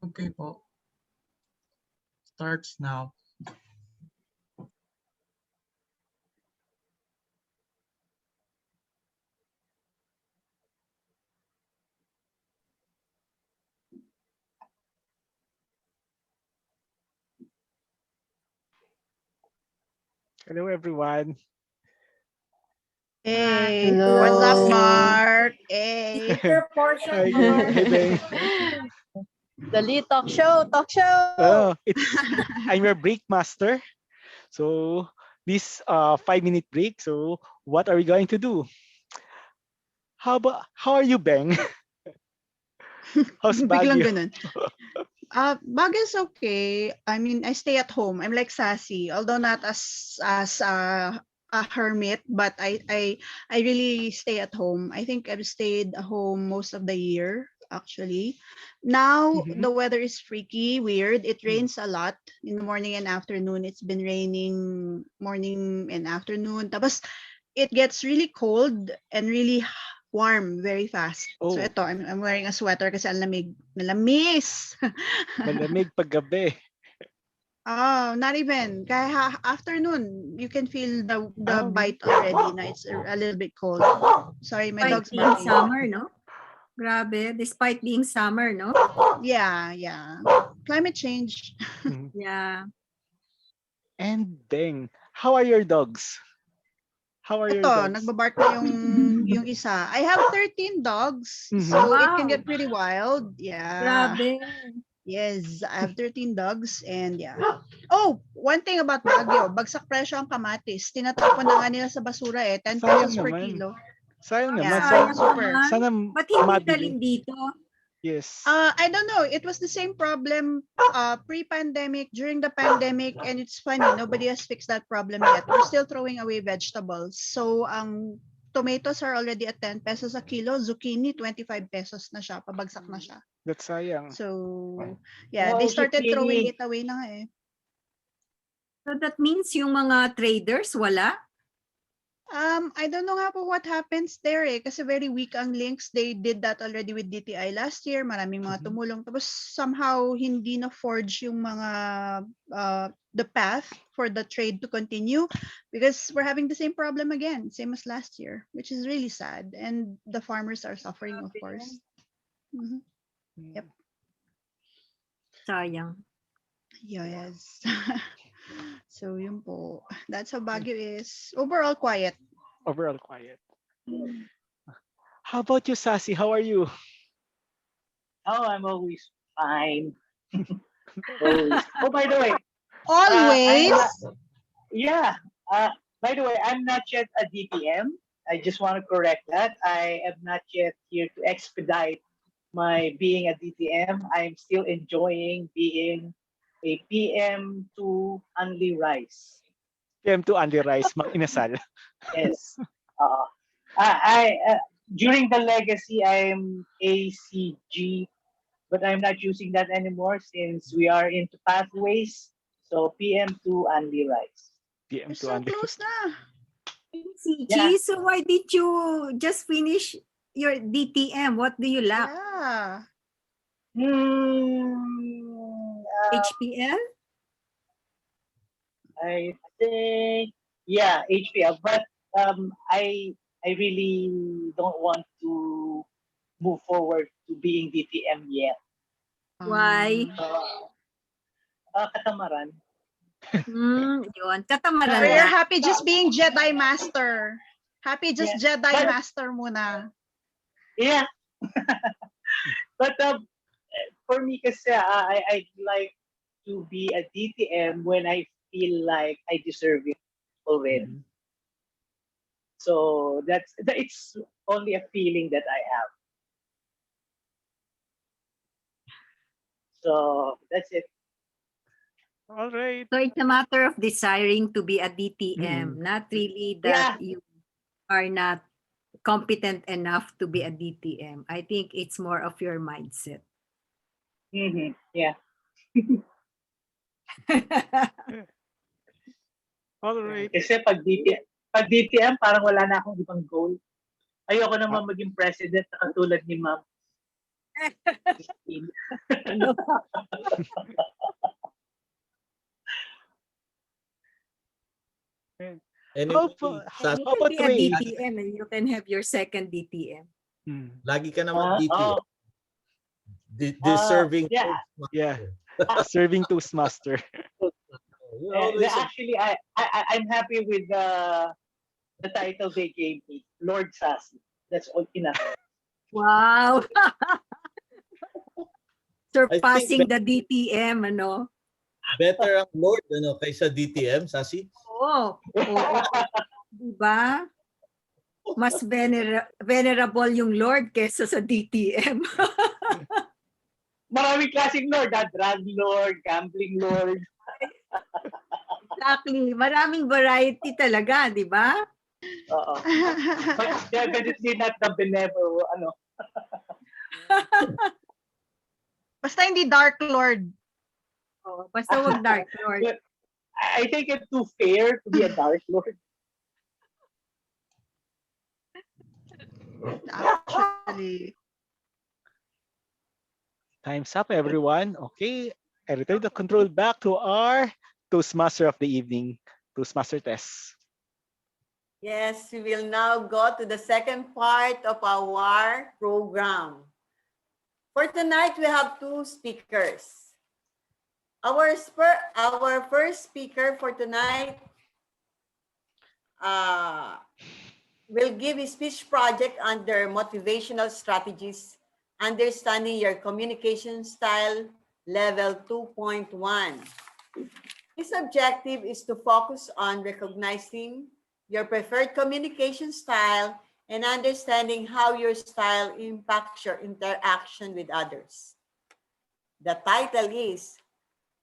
Okay po. Starts now. Hello, everyone. Hey, Hello. what's up, Mark? Hey. Your portion, Hi, Mark. hi, Beng. The Lee Talk Show, Talk Show. Oh, I'm your break master. So this 5-minute break. So what are we going to do? How are you, Beng? How's Biglang Baguio? ganun. Baguio's okay. I mean, I stay at home. I'm like Sassy, although not as a hermit, but I really stay at home. I think I've stayed at home most of the year, actually. Now Mhm. the weather is freaky, weird. It rains a lot in the morning and afternoon. It's been raining morning and afternoon. Tapos it gets really cold and really warm very fast. So Oh, ito, I'm wearing a sweater kasi ang lamig. Malamis! malamig paggabi. Oh, not even. Kaya afternoon, you can feel the Okay. bite already na it's a little bit cold. Sorry, my Despite dog's being barking. summer, no? Grabe, despite being summer, no? Yeah. Climate change. Mhm. Yeah. And Beng, how are your dogs? How are your Ito, dogs? nagbabark na yung isa. I have 13 dogs, Mhm. so it can Wow. get pretty wild. Yeah. Grabe. Yes, I have 13 dogs and yeah. Oh, one thing about Baguio, bagsak presyo ang kamatis. Tinatapon na nga nila sa basura 10 Sayang pesos per naman. kilo. Sayang naman. Yeah, Sayang super. naman. Sana Ba't hindi mabili. dalhin dito? Yes. I don't know. It was the same problem pre-pandemic, during the pandemic, and it's funny, nobody has fixed that problem yet. We're still throwing away vegetables. So, ang tomatoes are already at 10 pesos a kilo. Zucchini, 25 pesos na siya. Pabagsak na siya. That's sayang. So, yeah, No, they started throwing zucchini. it away na nga eh. So that means yung mga traders, wala? I don't know nga po what happens there eh. Kasi very weak ang links. They did that already with DTI last year. Maraming mga tumulong. Tapos somehow hindi na forge yung mga the path for the trade to continue because we're having the same problem again, same as last year, which is really sad. And the farmers are suffering, of course. Mhm. Yep. Sayang. Yes. So yun po. That's how Baguio is. Overall quiet. Overall quiet. How about you, Sassy? How are you? Oh, I'm always fine. Always. Oh, by the way, Always. yeah. By the way, I'm not yet a DPM. I just want to correct that. I am not yet here to expedite my being a DTM. I'm still enjoying being a PM to Only Rice. PM2 Andy Rice, Mang Inasal. Yes. I during the legacy, I'm ACG, but I'm not using that anymore since we are into pathways. So PM2 Andy Rice. You're PM2 so Andy. close na. CG, Yeah. so why did you just finish your DTM? What do you lack? Yeah. HPL? I think, yeah, HPL. But I really don't want to move forward to being DTM yet. Why? Katamaran. Yun. Katamaran So you're lang. happy just being Jedi Master. Happy just Yeah. Jedi But- Master muna. Yeah. But for me, kasi I'd like to be a DTM when I feel like I deserve it already. So it's only a feeling that I have. So that's it. All right. So it's a matter of desiring to be a DTM, not really that you are not competent enough to be a DTM. I think it's more of your mindset. Yeah. All right. Kasi pag DTM, parang wala na akong ibang goal. Ayoko naman maging president na katulad ni Ma'am. Anyway, You can be a DTM and you can have your second DTM. Lagi ka naman DTM. Oh. Deserving. Yeah. Serving Toastmaster. Actually, I'm happy with the title they gave me, Lord Sassy. That's all enough. Wow. Surpassing the DTM, ano? Better ang Lord kaysa DTM, Sasi? Oo. Diba? Mas venerable yung Lord kesa sa DTM. Maraming klaseng Lord, drug Lord, gambling Lord. Exactly. Maraming variety talaga, di ba? Oo. But definitely not the benevolent, Basta hindi Dark Lord. Oh, basta wag Dark Lord. I think it's too fair to be a Dark Lord. Actually. Time's up, everyone. Okay. I return the control back to our Toastmaster of the evening, Toastmaster Tess. Yes, we will now go to the second part of our program. For tonight, we have two speakers. Our first speaker for tonight will give a speech project under motivational strategies, understanding your communication style, level 2.1. His objective is to focus on recognizing your preferred communication style and understanding how your style impacts your interaction with others. The title is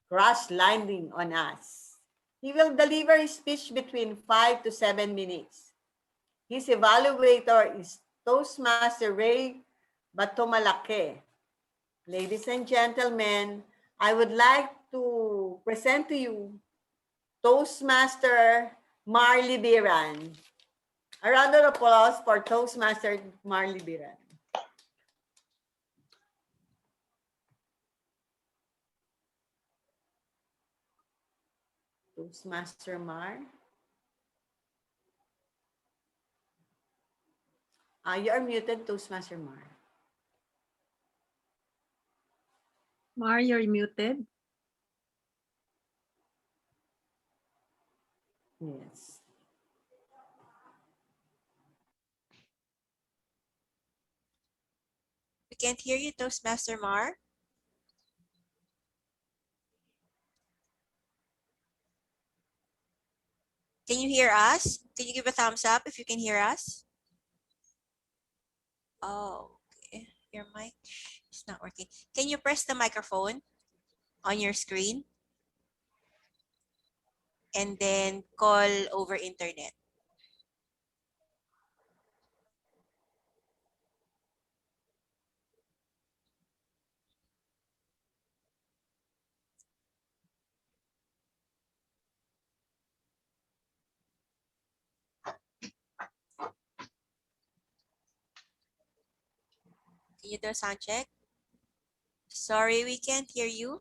Crash Landing on Us. He will deliver his speech between 5 to 7 minutes. His evaluator is Toastmaster Ray Batomalake. Ladies and gentlemen, I would like to present to you Toastmaster Marley Biran. A round of applause for Toastmaster Marley Biran. Toastmaster Mar. You are muted, Toastmaster Mar. Mar, you're muted. Yes. We can't hear you, Toastmaster Mar. Can you hear us? Can you give a thumbs up if you can hear us? Oh, okay. Your mic is not working. Can you press the microphone on your screen? And then call over internet. Can you do a sound check? Sorry, we can't hear you,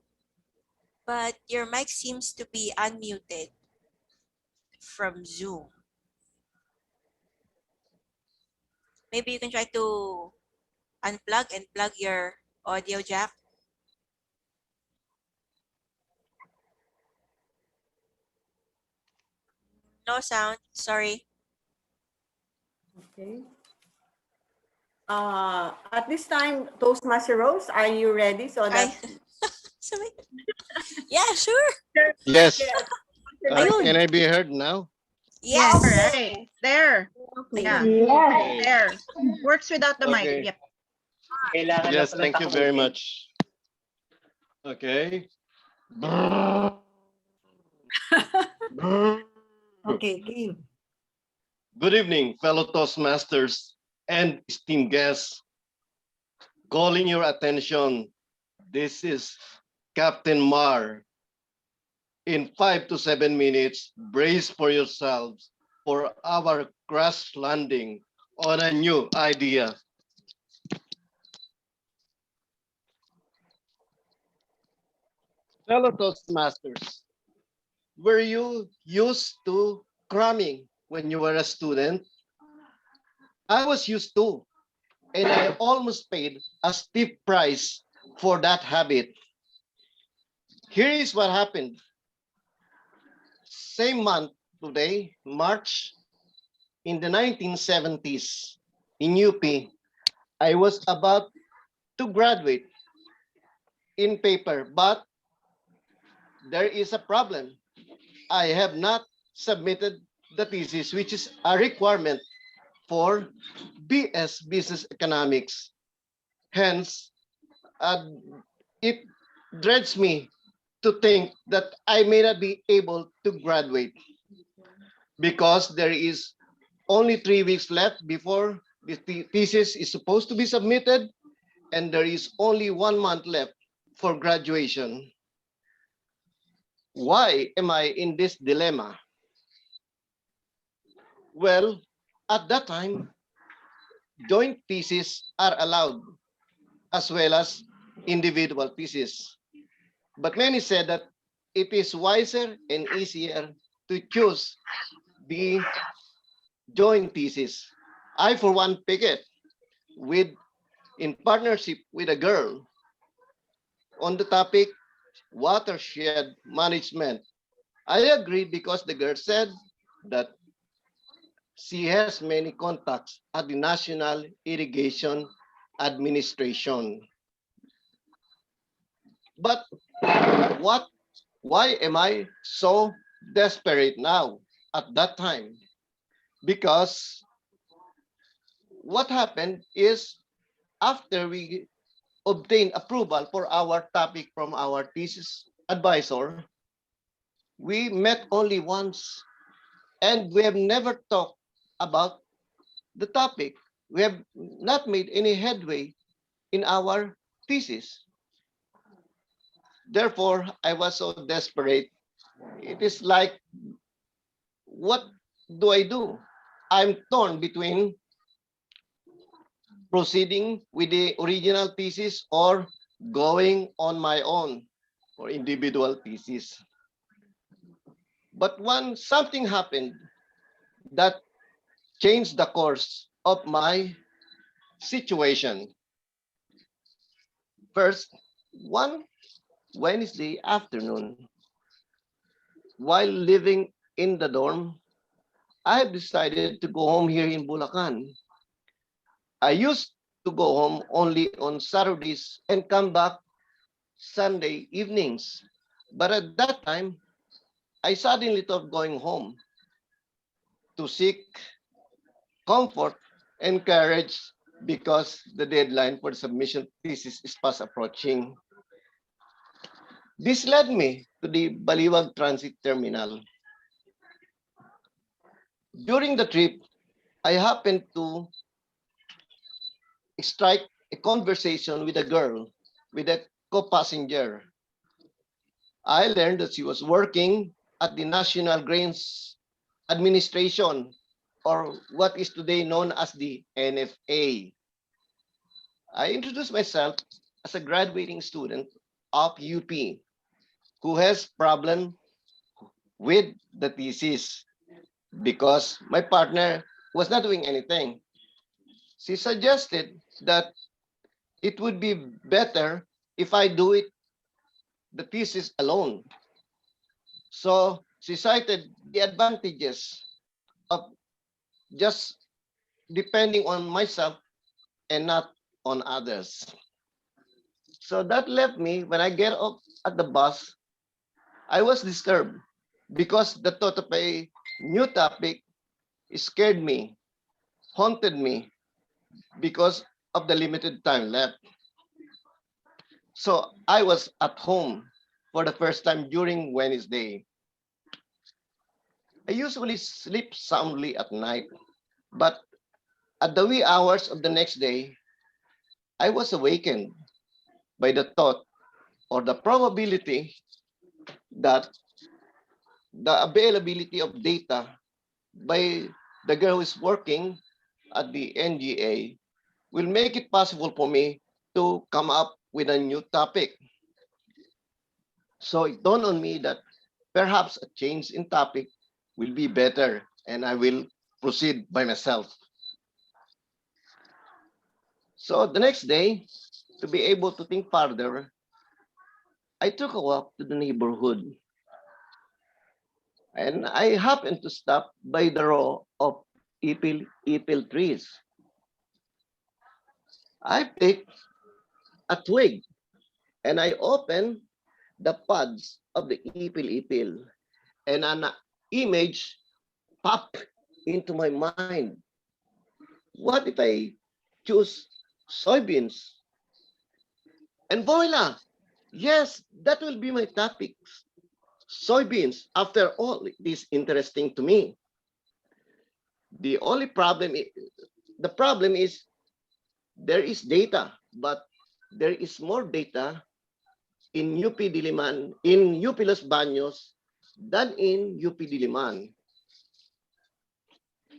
but your mic seems to be unmuted from Zoom. Maybe you can try to unplug and plug your audio jack. No sound, sorry. Okay. At this time, Toastmaster Rose, are you ready? So that Sorry. Yeah, sure. Yes. Ayun. Can I be heard now? Yes. All right. There. Yeah. Yes. There. Works without the mic. Okay. Yep. Kailangan Yes, na pala thank you very much. Okay. Okay, game. Good evening, fellow Toastmasters and esteemed guests. Calling your attention, this is Captain Mar. In 5 to 7 minutes, brace for yourselves for our crash landing on a new idea. Fellow Toastmasters, were you used to cramming when you were a student? I was used to, and I almost paid a steep price for that habit. Here is what happened. Same month today, March, in the 1970s, in UP, I was about to graduate in paper, but there is a problem. I have not submitted the thesis, which is a requirement for BS Business Economics. Hence, it dreads me to think that I may not be able to graduate because there is only 3 weeks left before the thesis is supposed to be submitted, and there is only 1 month left for graduation. Why am I in this dilemma? Well, at that time, joint theses are allowed as well as individual theses. But many said that it is wiser and easier to choose the joint thesis. I, for one, pick it in partnership with a girl on the topic watershed management. I agreed because the girl said that she has many contacts at the National Irrigation Administration. But why am I so desperate now at that time? Because what happened is after we obtained approval for our topic from our thesis advisor, we met only once and we have never talked about the topic. We have not made any headway in our thesis. Therefore, I was so desperate. It is like, what do I do? I'm torn between proceeding with the original thesis or going on my own for individual thesis. But something happened that changed the course of my situation. First, one Wednesday afternoon, while living in the dorm, I have decided to go home here in Bulacan. I used to go home only on Saturdays and come back Sunday evenings. But at that time, I suddenly thought going home to seek comfort and courage because the deadline for submission thesis is fast approaching. This led me to the Baliwag Transit Terminal. During the trip, I happened to strike a conversation with a girl, with a co-passenger. I learned that she was working at the National Grains Administration, or what is today known as the NFA. I introduced myself as a graduating student of UP who has problem with the thesis because my partner was not doing anything. She suggested that it would be better if I do it the thesis alone. So she cited the advantages of just depending on myself and not on others. So that left me, when I get up at the bus, I was disturbed because the thought of a new topic scared me, haunted me because of the limited time left. So I was at home for the first time during Wednesday. I usually sleep soundly at night, but at the wee hours of the next day, I was awakened by the thought or the probability that the availability of data by the girl who is working at the NGA will make it possible for me to come up with a new topic. So it dawned on me that perhaps a change in topic will be better and I will proceed by myself. So the next day, to be able to think further, I took a walk to the neighborhood and I happened to stop by the row of ipil trees. I picked a twig and I opened the pods of the ipil and an image popped into my mind. What if I choose soybeans? And voila! Yes, that will be my topic. Soybeans. After all, it is interesting to me. The only problem is, the problem is there is data, but there is more data in UP Diliman, in UP Los Baños than in UP Diliman.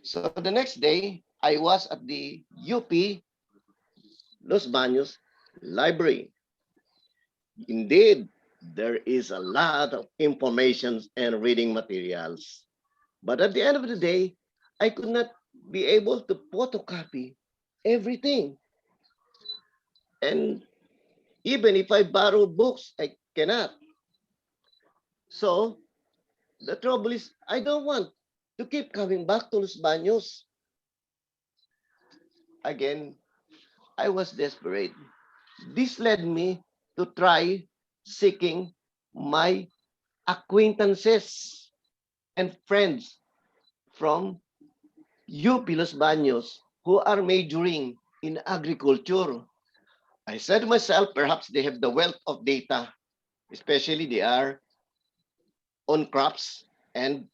So the next day, I was at the UP Los Baños library. Indeed, there is a lot of information and reading materials. But at the end of the day, I could not be able to photocopy everything. And even if I borrow books, I cannot. So the trouble is, I don't want to keep coming back to Los Baños. Again, I was desperate. This led me to try seeking my acquaintances and friends from UP Los Baños who are majoring in agriculture. I said to myself, perhaps they have the wealth of data, especially they are on crops and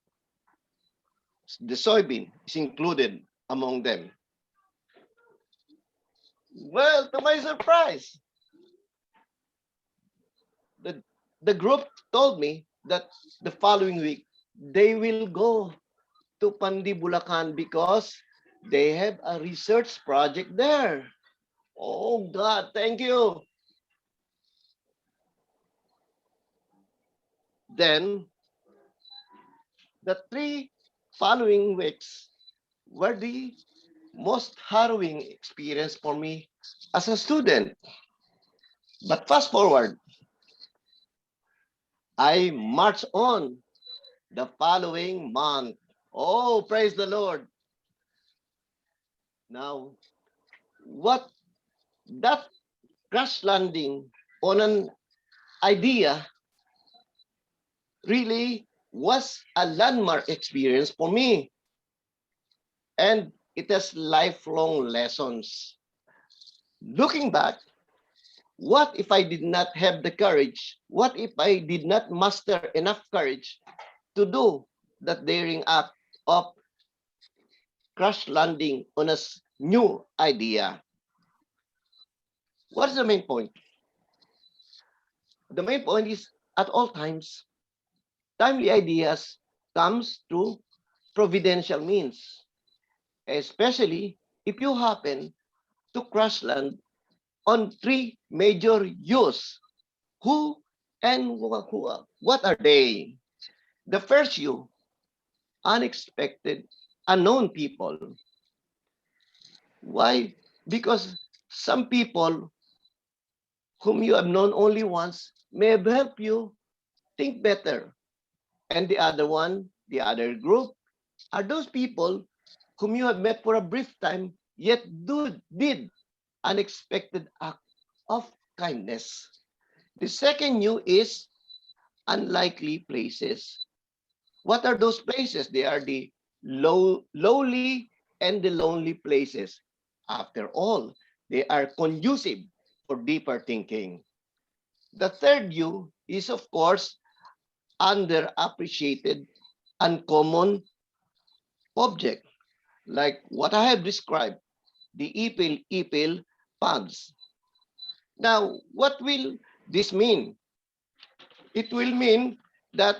the soybean is included among them. Well, to my surprise, the group told me that the following week they will go to Pandi, Bulacan because they have a research project there. Oh God, thank you. Then the 3 following weeks were the most harrowing experience for me as a student. But fast forward, I marched on the following month. Oh, praise the Lord. Now, what that crash landing on an idea really was a landmark experience for me. And it has lifelong lessons. Looking back, what if I did not have the courage? What if I did not muster enough courage to do that daring act of crash landing on a new idea? What is the main point? The main point is at all times, timely ideas comes through providential means, especially if you happen to crash land on three major U's. Who and what are they? The first U, unexpected, unknown people. Why? Because some people whom you have known only once may have helped you think better. And the other one, the other group, are those people whom you have met for a brief time, yet did unexpected act of kindness. The second U is unlikely places. What are those places? They are the lowly and the lonely places. After all, they are conducive for deeper thinking. The third U is, of course, underappreciated, uncommon object, like what I have described, the ipil pugs. Now, what will this mean? It will mean that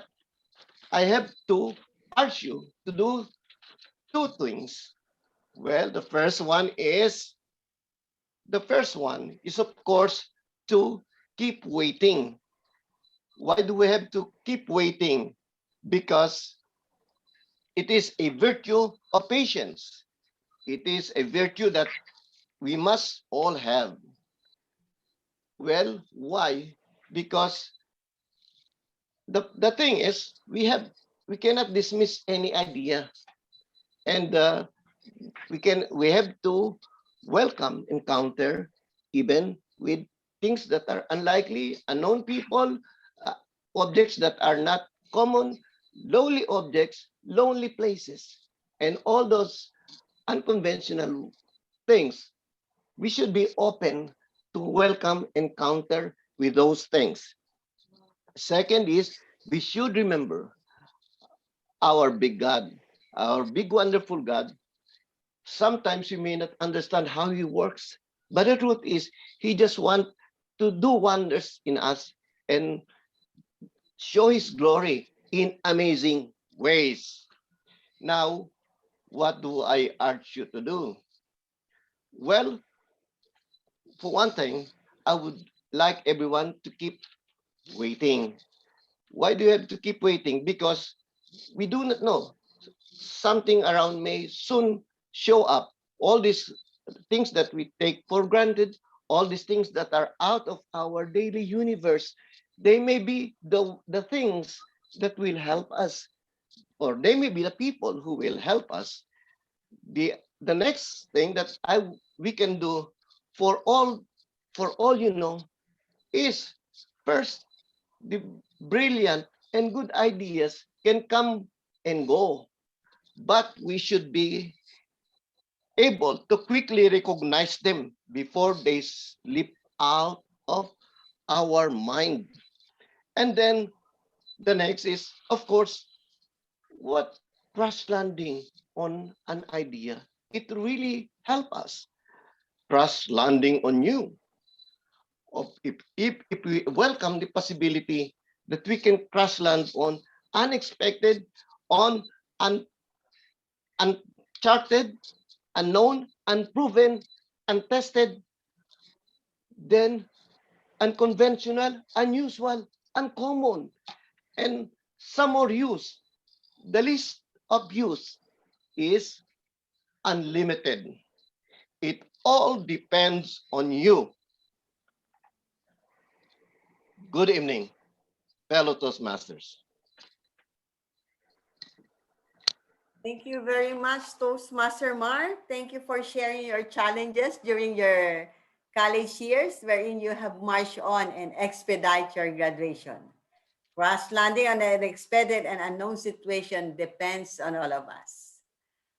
I have to urge you to do two things. Well, the first one is of course to keep waiting. Why do we have to keep waiting? Because it is a virtue of patience. It is a virtue that we must all have. Well, why? Because the thing is, we cannot dismiss any idea, and we have to welcome encounter even with things that are unlikely, unknown people, uh, objects that are not common, lowly objects, lonely places, and all those unconventional things. We should be open to welcome encounter with those things. Second is, we should remember our big God, our big wonderful God. Sometimes we may not understand how he works, but the truth is he just wants to do wonders in us and show his glory in amazing ways. Now, what do I urge you to do? Well, for one thing, I would like everyone to keep waiting. Why do you have to keep waiting? Because we do not know. Something around may soon show up. All these things that we take for granted, all these things that are out of our daily universe, they may be the things that will help us, or they may be the people who will help us. The next thing that we can do for all you know is, first, the brilliant and good ideas can come and go, but we should be able to quickly recognize them before they slip out of our mind. And then the next is, of course, what crash landing on an idea. It really help us. Crash landing on you. If we welcome the possibility that we can crash land on unexpected, on un, uncharted, unknown, unproven, untested, then unconventional, unusual, uncommon, and some more use. The list of use is unlimited. It all depends on you. Good evening, fellow Toastmasters. Thank you very much, Toastmaster Mark. Thank you for sharing your challenges during your college years, wherein you have marched on and expedite your graduation. Crash landing on an expected and unknown situation depends on all of us.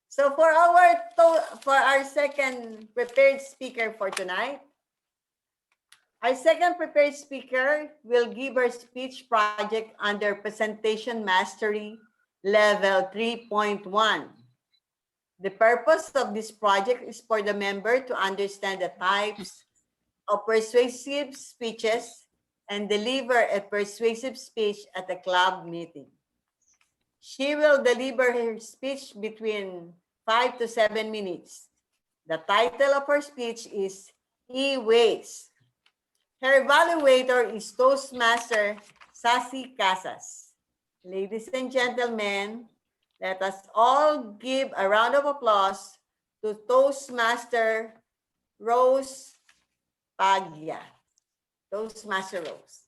So for our second prepared speaker for tonight, our second prepared speaker will give her speech project under Presentation Mastery Level 3.1. The purpose of this project is for the member to understand the types of persuasive speeches and deliver a persuasive speech at a club meeting. She will deliver her speech between 5 to 7 minutes. The title of her speech is E-waste. Her evaluator is Toastmaster Sassy Casas. Ladies and gentlemen, let us all give a round of applause to Toastmaster Rose Paglia. Toastmaster Rose.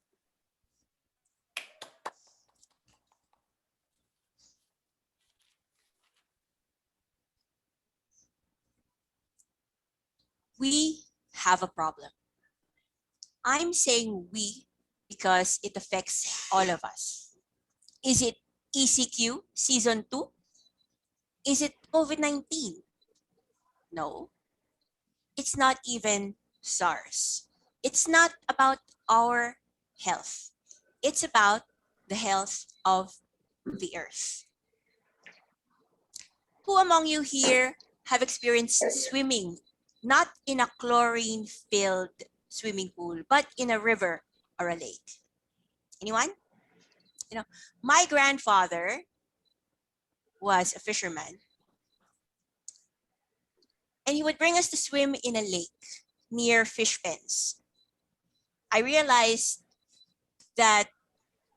We have a problem. I'm saying we because it affects all of us. Is it ECQ Season 2? Is it COVID-19? No. It's not even SARS. It's not about our health. It's about the health of the earth. Who among you here have experienced swimming, not in a chlorine-filled swimming pool, but in a river or a lake? Anyone? You know, my grandfather was a fisherman, and he would bring us to swim in a lake near fish pens. I realized that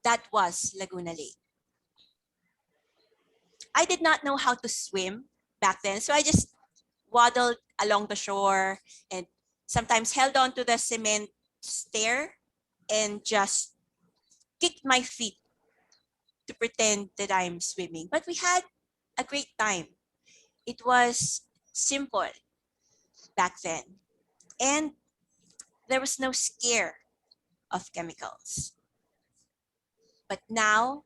that was Laguna Lake. I did not know how to swim back then, so I just waddled along the shore and sometimes held on to the cement stair and just kicked my feet to pretend that I'm swimming. But we had a great time. It was simple back then, and there was no scare of chemicals. But now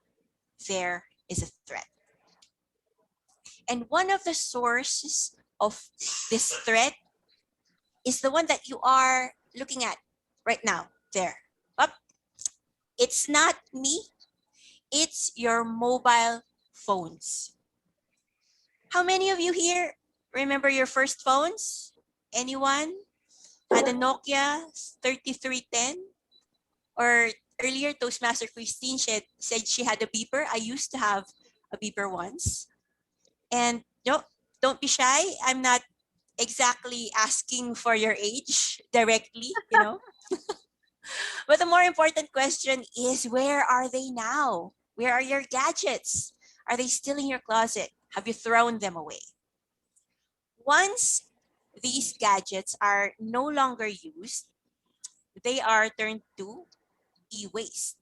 there is a threat. And one of the sources of this threat is the one that you are looking at right now, there. Up. It's not me, it's your mobile phones. How many of you here remember your first phones? Anyone? Had a Nokia 3310? Or earlier, Toastmaster Christine said she had a beeper. I used to have a beeper once. And no, don't be shy. I'm not exactly asking for your age directly, you know. But the more important question is, where are they now? Where are your gadgets? Are they still in your closet? Have you thrown them away? Once these gadgets are no longer used, they are turned to e-waste.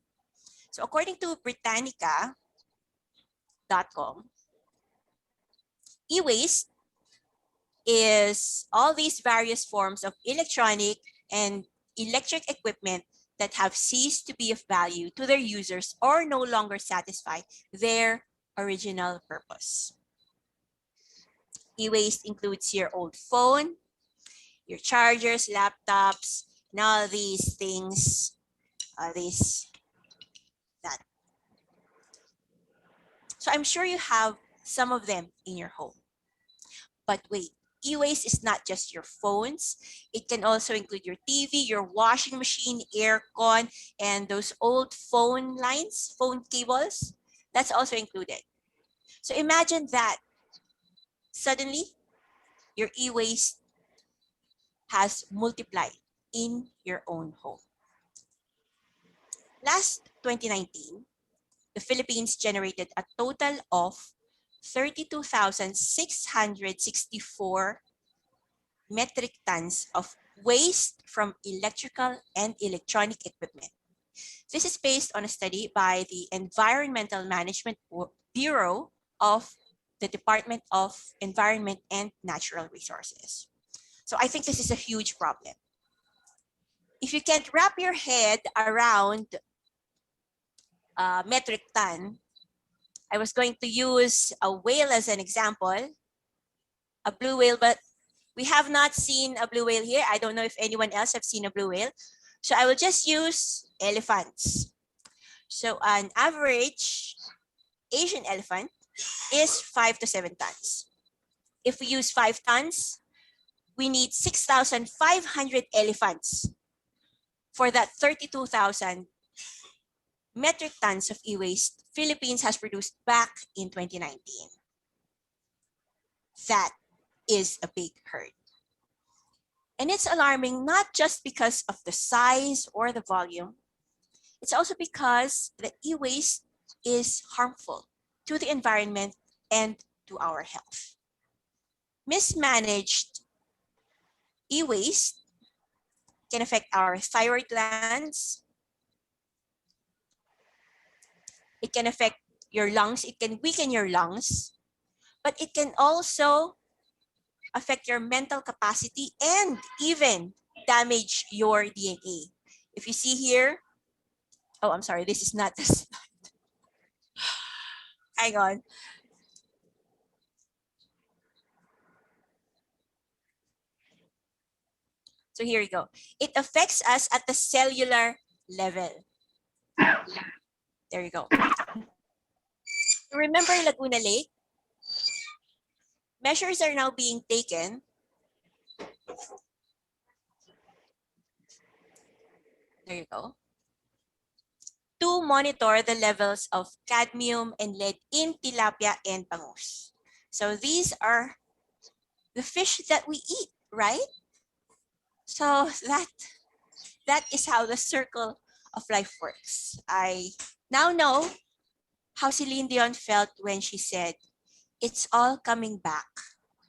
So according to Britannica.com, e-waste is all these various forms of electronic and electric equipment that have ceased to be of value to their users or no longer satisfy their original purpose. E-waste includes your old phone, your chargers, laptops, and all these things, that. So I'm sure you have some of them in your home. But wait, e-waste is not just your phones. It can also include your TV, your washing machine, aircon, and those old phone lines, phone cables. That's also included. So imagine that suddenly your e-waste has multiplied in your own home. Last 2019, the Philippines generated a total of 32,664 metric tons of waste from electrical and electronic equipment. This is based on a study by the Environmental Management Bureau of the Department of Environment and Natural Resources. So I think this is a huge problem. If you can't wrap your head around metric ton, I was going to use a whale as an example, a blue whale, but we have not seen a blue whale here. I don't know if anyone else have seen a blue whale. So I will just use elephants. So an average Asian elephant is 5 to 7 tons. If we use 5 tons, we need 6,500 elephants for that 32,000 metric tons of e-waste Philippines has produced back in 2019. That is a big hurt. And it's alarming not just because of the size or the volume, it's also because the e-waste is harmful to the environment and to our health. Mismanaged e-waste can affect our thyroid glands. It can affect your lungs. It can weaken your lungs, but it can also affect your mental capacity and even damage your DNA. If you see here, oh, I'm sorry, this is not the slide. Hang on. So here you go. It affects us at the cellular level. There you go. Remember Laguna Lake? Measures are now being taken there you go, to monitor the levels of cadmium and lead in tilapia and bangus. So these are the fish that we eat, right? So that is how the circle of life works. I now know how Celine Dion felt when she said, "It's all coming back.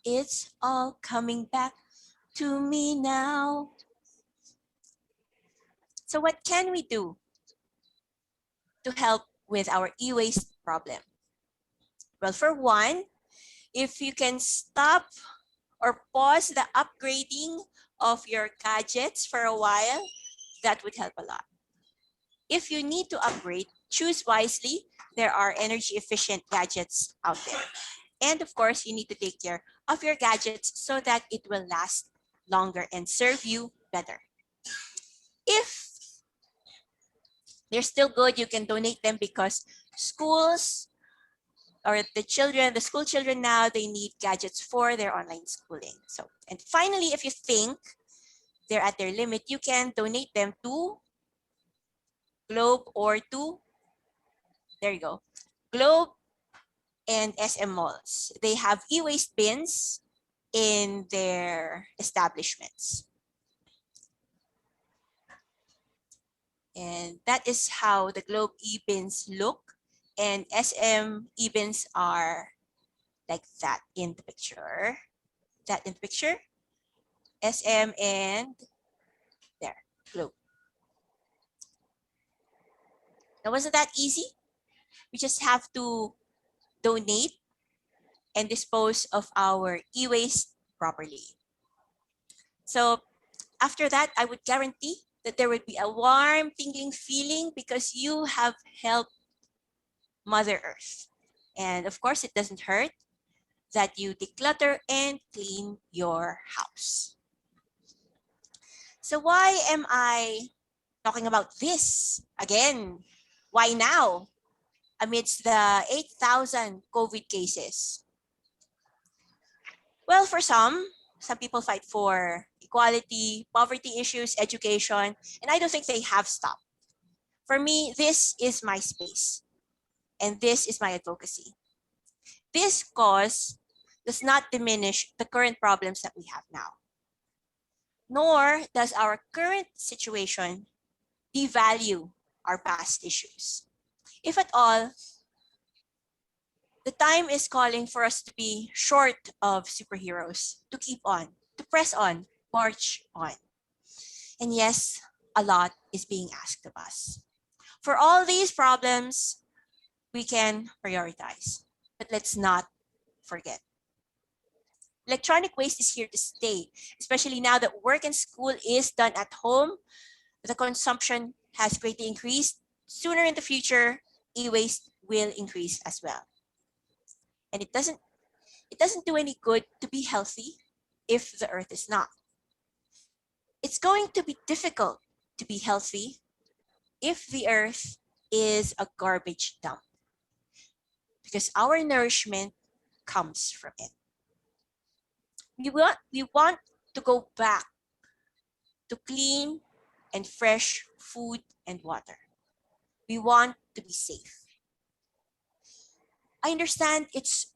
It's all coming back to me now." So what can we do to help with our e-waste problem? Well, for one, if you can stop or pause the upgrading of your gadgets for a while, that would help a lot. If you need to upgrade, choose wisely. There are energy efficient gadgets out there. And of course, you need to take care of your gadgets so that it will last longer and serve you better. If they're still good, you can donate them because schools or the school children now, they need gadgets for their online schooling. So, and finally, if you think they're at their limit, you can donate them to Globe or to, there you go, Globe and SM malls. They have e-waste bins in their establishments. And that is how the Globe e-bins look. And SM e-bins are like that in the picture. That in the picture. SM and there, Globe. Now, wasn't that easy? We just have to donate and dispose of our e-waste properly. So after that, I would guarantee that there would be a warm, tingling feeling because you have helped Mother Earth. And of course, it doesn't hurt that you declutter and clean your house. So why am I talking about this again? Why now? Amidst the 8,000 COVID cases. Well, for some people fight for equality, poverty issues, education, and I don't think they have stopped. For me, this is my space, and this is my advocacy. This cause does not diminish the current problems that we have now, nor does our current situation devalue our past issues. If at all, the time is calling for us to be short of superheroes, to keep on, to press on, march on. And yes, a lot is being asked of us. For all these problems, we can prioritize, but let's not forget. Electronic waste is here to stay, especially now that work and school is done at home. The consumption has greatly increased. Sooner in the future, e-waste will increase as well. And it doesn't do any good to be healthy if the earth is not. It's going to be difficult to be healthy if the earth is a garbage dump, because our nourishment comes from it. We want to go back to clean and fresh food and water. We want to be safe. I understand it's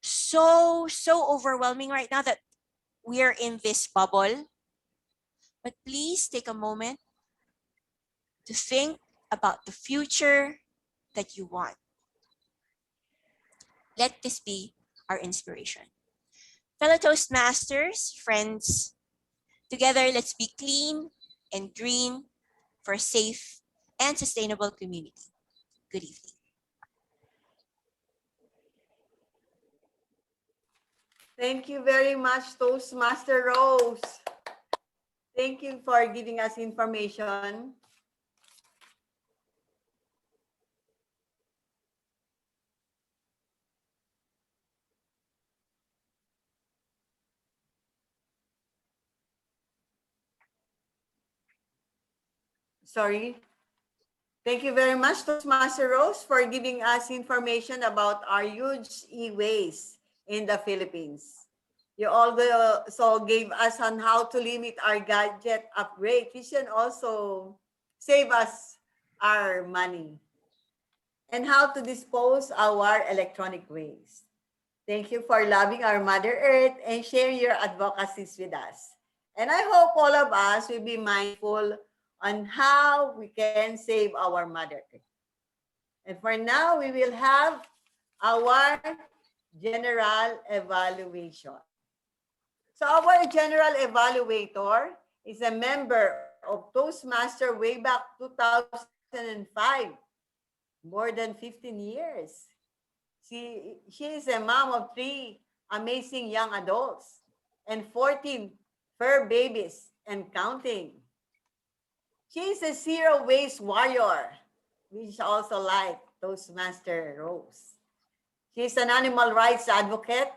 so overwhelming right now that we are in this bubble But please take a moment to think about the future that you want. Let this be our inspiration. Fellow Toastmasters, friends, together let's be clean and green for a safe and sustainable community. Good evening. Thank you very much, Toastmaster Rose. Thank you for giving us information. Sorry. Thank you very much, Toastmaster Rose, for giving us information about our huge e-waste in the Philippines. You also gave us on how to limit our gadget upgrade, which can also save us our money, and how to dispose our electronic waste. Thank you for loving our Mother Earth and sharing your advocacies with us. And I hope all of us will be mindful on how we can save our Mother Earth. And for now, we will have our general evaluation. So our general evaluator is a member of Toastmaster way back 2005, more than 15 years. She is a mom of 3 amazing young adults and 14 fur babies and counting. She is a zero waste warrior, which also like Toastmaster Rose. She is an animal rights advocate,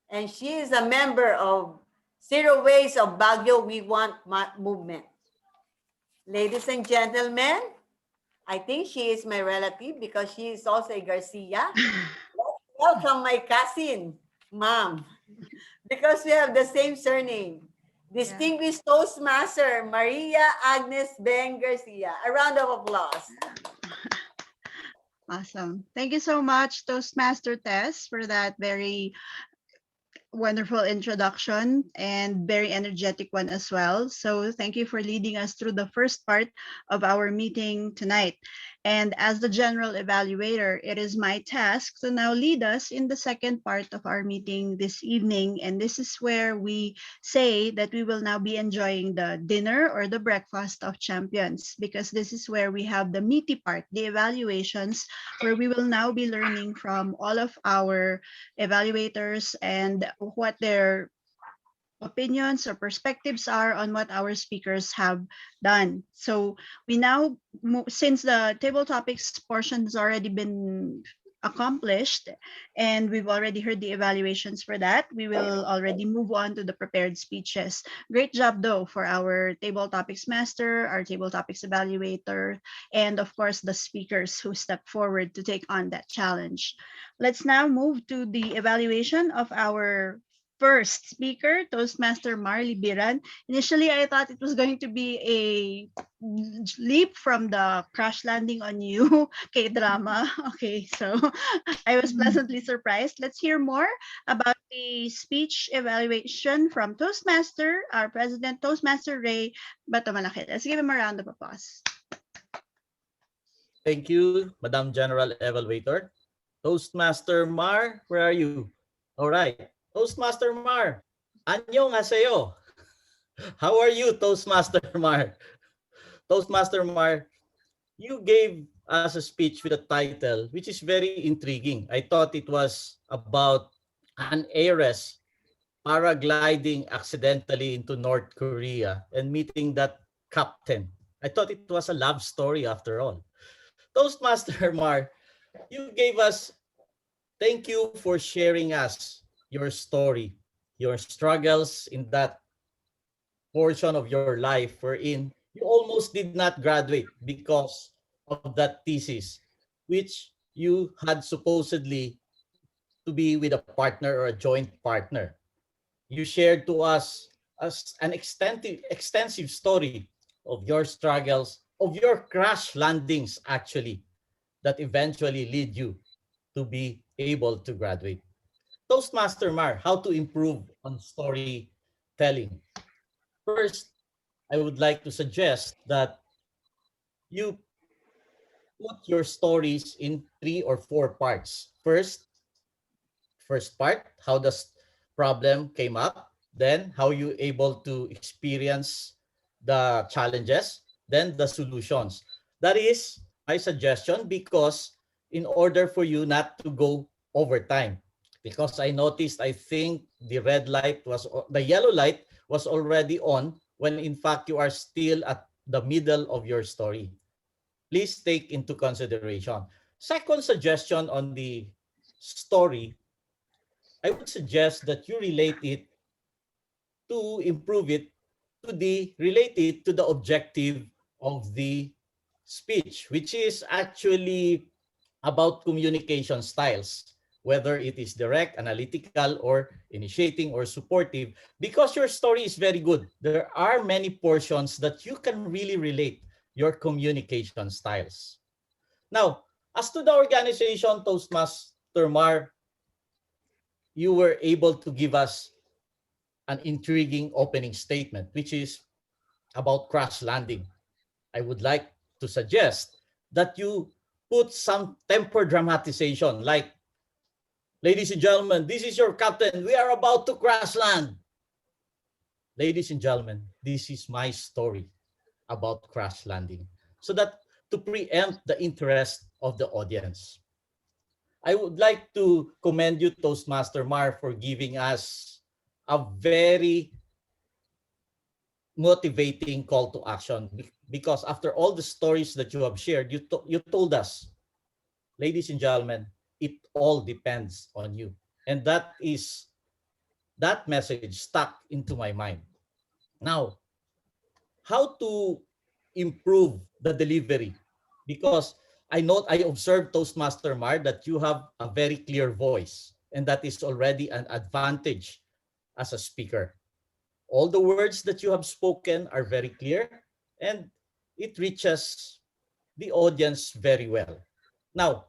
and she is a member of Zero Waste of Baguio We Want movement. Ladies and gentlemen, I think she is my relative because she is also a Garcia. Welcome my cousin, Mom, because we have the same surname. Distinguished Toastmaster, Maria Agnes Ben Garcia. A round of applause. Awesome. Thank you so much, Toastmaster Tess, for that very wonderful introduction and very energetic one as well. So thank you for leading us through the first part of our meeting tonight. And as the general evaluator, it is my task to now lead us in the second part of our meeting this evening. And this is where we say that we will now be enjoying the dinner or the breakfast of champions, because this is where we have the meaty part, the evaluations, where we will now be learning from all of our evaluators and what their opinions or perspectives are on what our speakers have done. So we now, since the table topics portion has already been accomplished and we've already heard the evaluations for that, we will already move on to the prepared speeches. Great job though for our table topics master, our table topics evaluator, and of course the speakers who stepped forward to take on that challenge. Let's now move to the evaluation of our first speaker, Toastmaster Marley Biran. Initially, I thought it was going to be a leap from the crash landing on you K-drama. Okay, so I was pleasantly surprised. Let's hear more about the speech evaluation from Toastmaster, our president, Toastmaster Ray Batomalakit. Let's give him a round of applause. Thank you, Madam General Evaluator. Toastmaster Mar, where are you? All right. Toastmaster Mar, annyeonghaseyo. How are you, Toastmaster Mar? Toastmaster Mar, you gave us a speech with a title which is very intriguing. I thought it was about an heiress paragliding accidentally into North Korea and meeting that captain. I thought it was a love story after all. Toastmaster Mar, you gave us, thank you for sharing us your story, your struggles in that portion of your life wherein you almost did not graduate because of that thesis, which you had supposedly to be with a partner or a joint partner. You shared to us as an extensive story of your struggles, of your crash landings actually, that eventually lead you to be able to graduate. Toastmaster Mar, how to improve on storytelling. First, I would like to suggest that you put your stories in 3 or 4 parts. First part, how does problem came up, then how you able to experience the challenges, then the solutions. That is my suggestion, because in order for you not to go over time, because I noticed, I think the yellow light was already on when in fact you are still at the middle of your story. Please take into consideration. Second suggestion on the story, I would suggest that you relate it to improve it relate it to the objective of the speech, which is actually about communication styles, whether it is direct, analytical, or initiating or supportive, because your story is very good. There are many portions that you can really relate your communication styles. Now, as to the organization, Toastmaster Mar, you were able to give us an intriguing opening statement, which is about crash landing. I would like to suggest that you put some temper dramatization, like, ladies and gentlemen, this is your captain. We are about to crash land. Ladies and gentlemen, this is my story about crash landing, so that to preempt the interest of the audience. I would like to commend you, Toastmaster Mar, for giving us a very motivating call to action, because after all the stories that you have shared, you told us, ladies and gentlemen, it all depends on you. And that message stuck into my mind. Now, how to improve the delivery? Because I observed, Toastmaster Mar, that you have a very clear voice, and that is already an advantage as a speaker. All the words that you have spoken are very clear, and it reaches the audience very well. Now,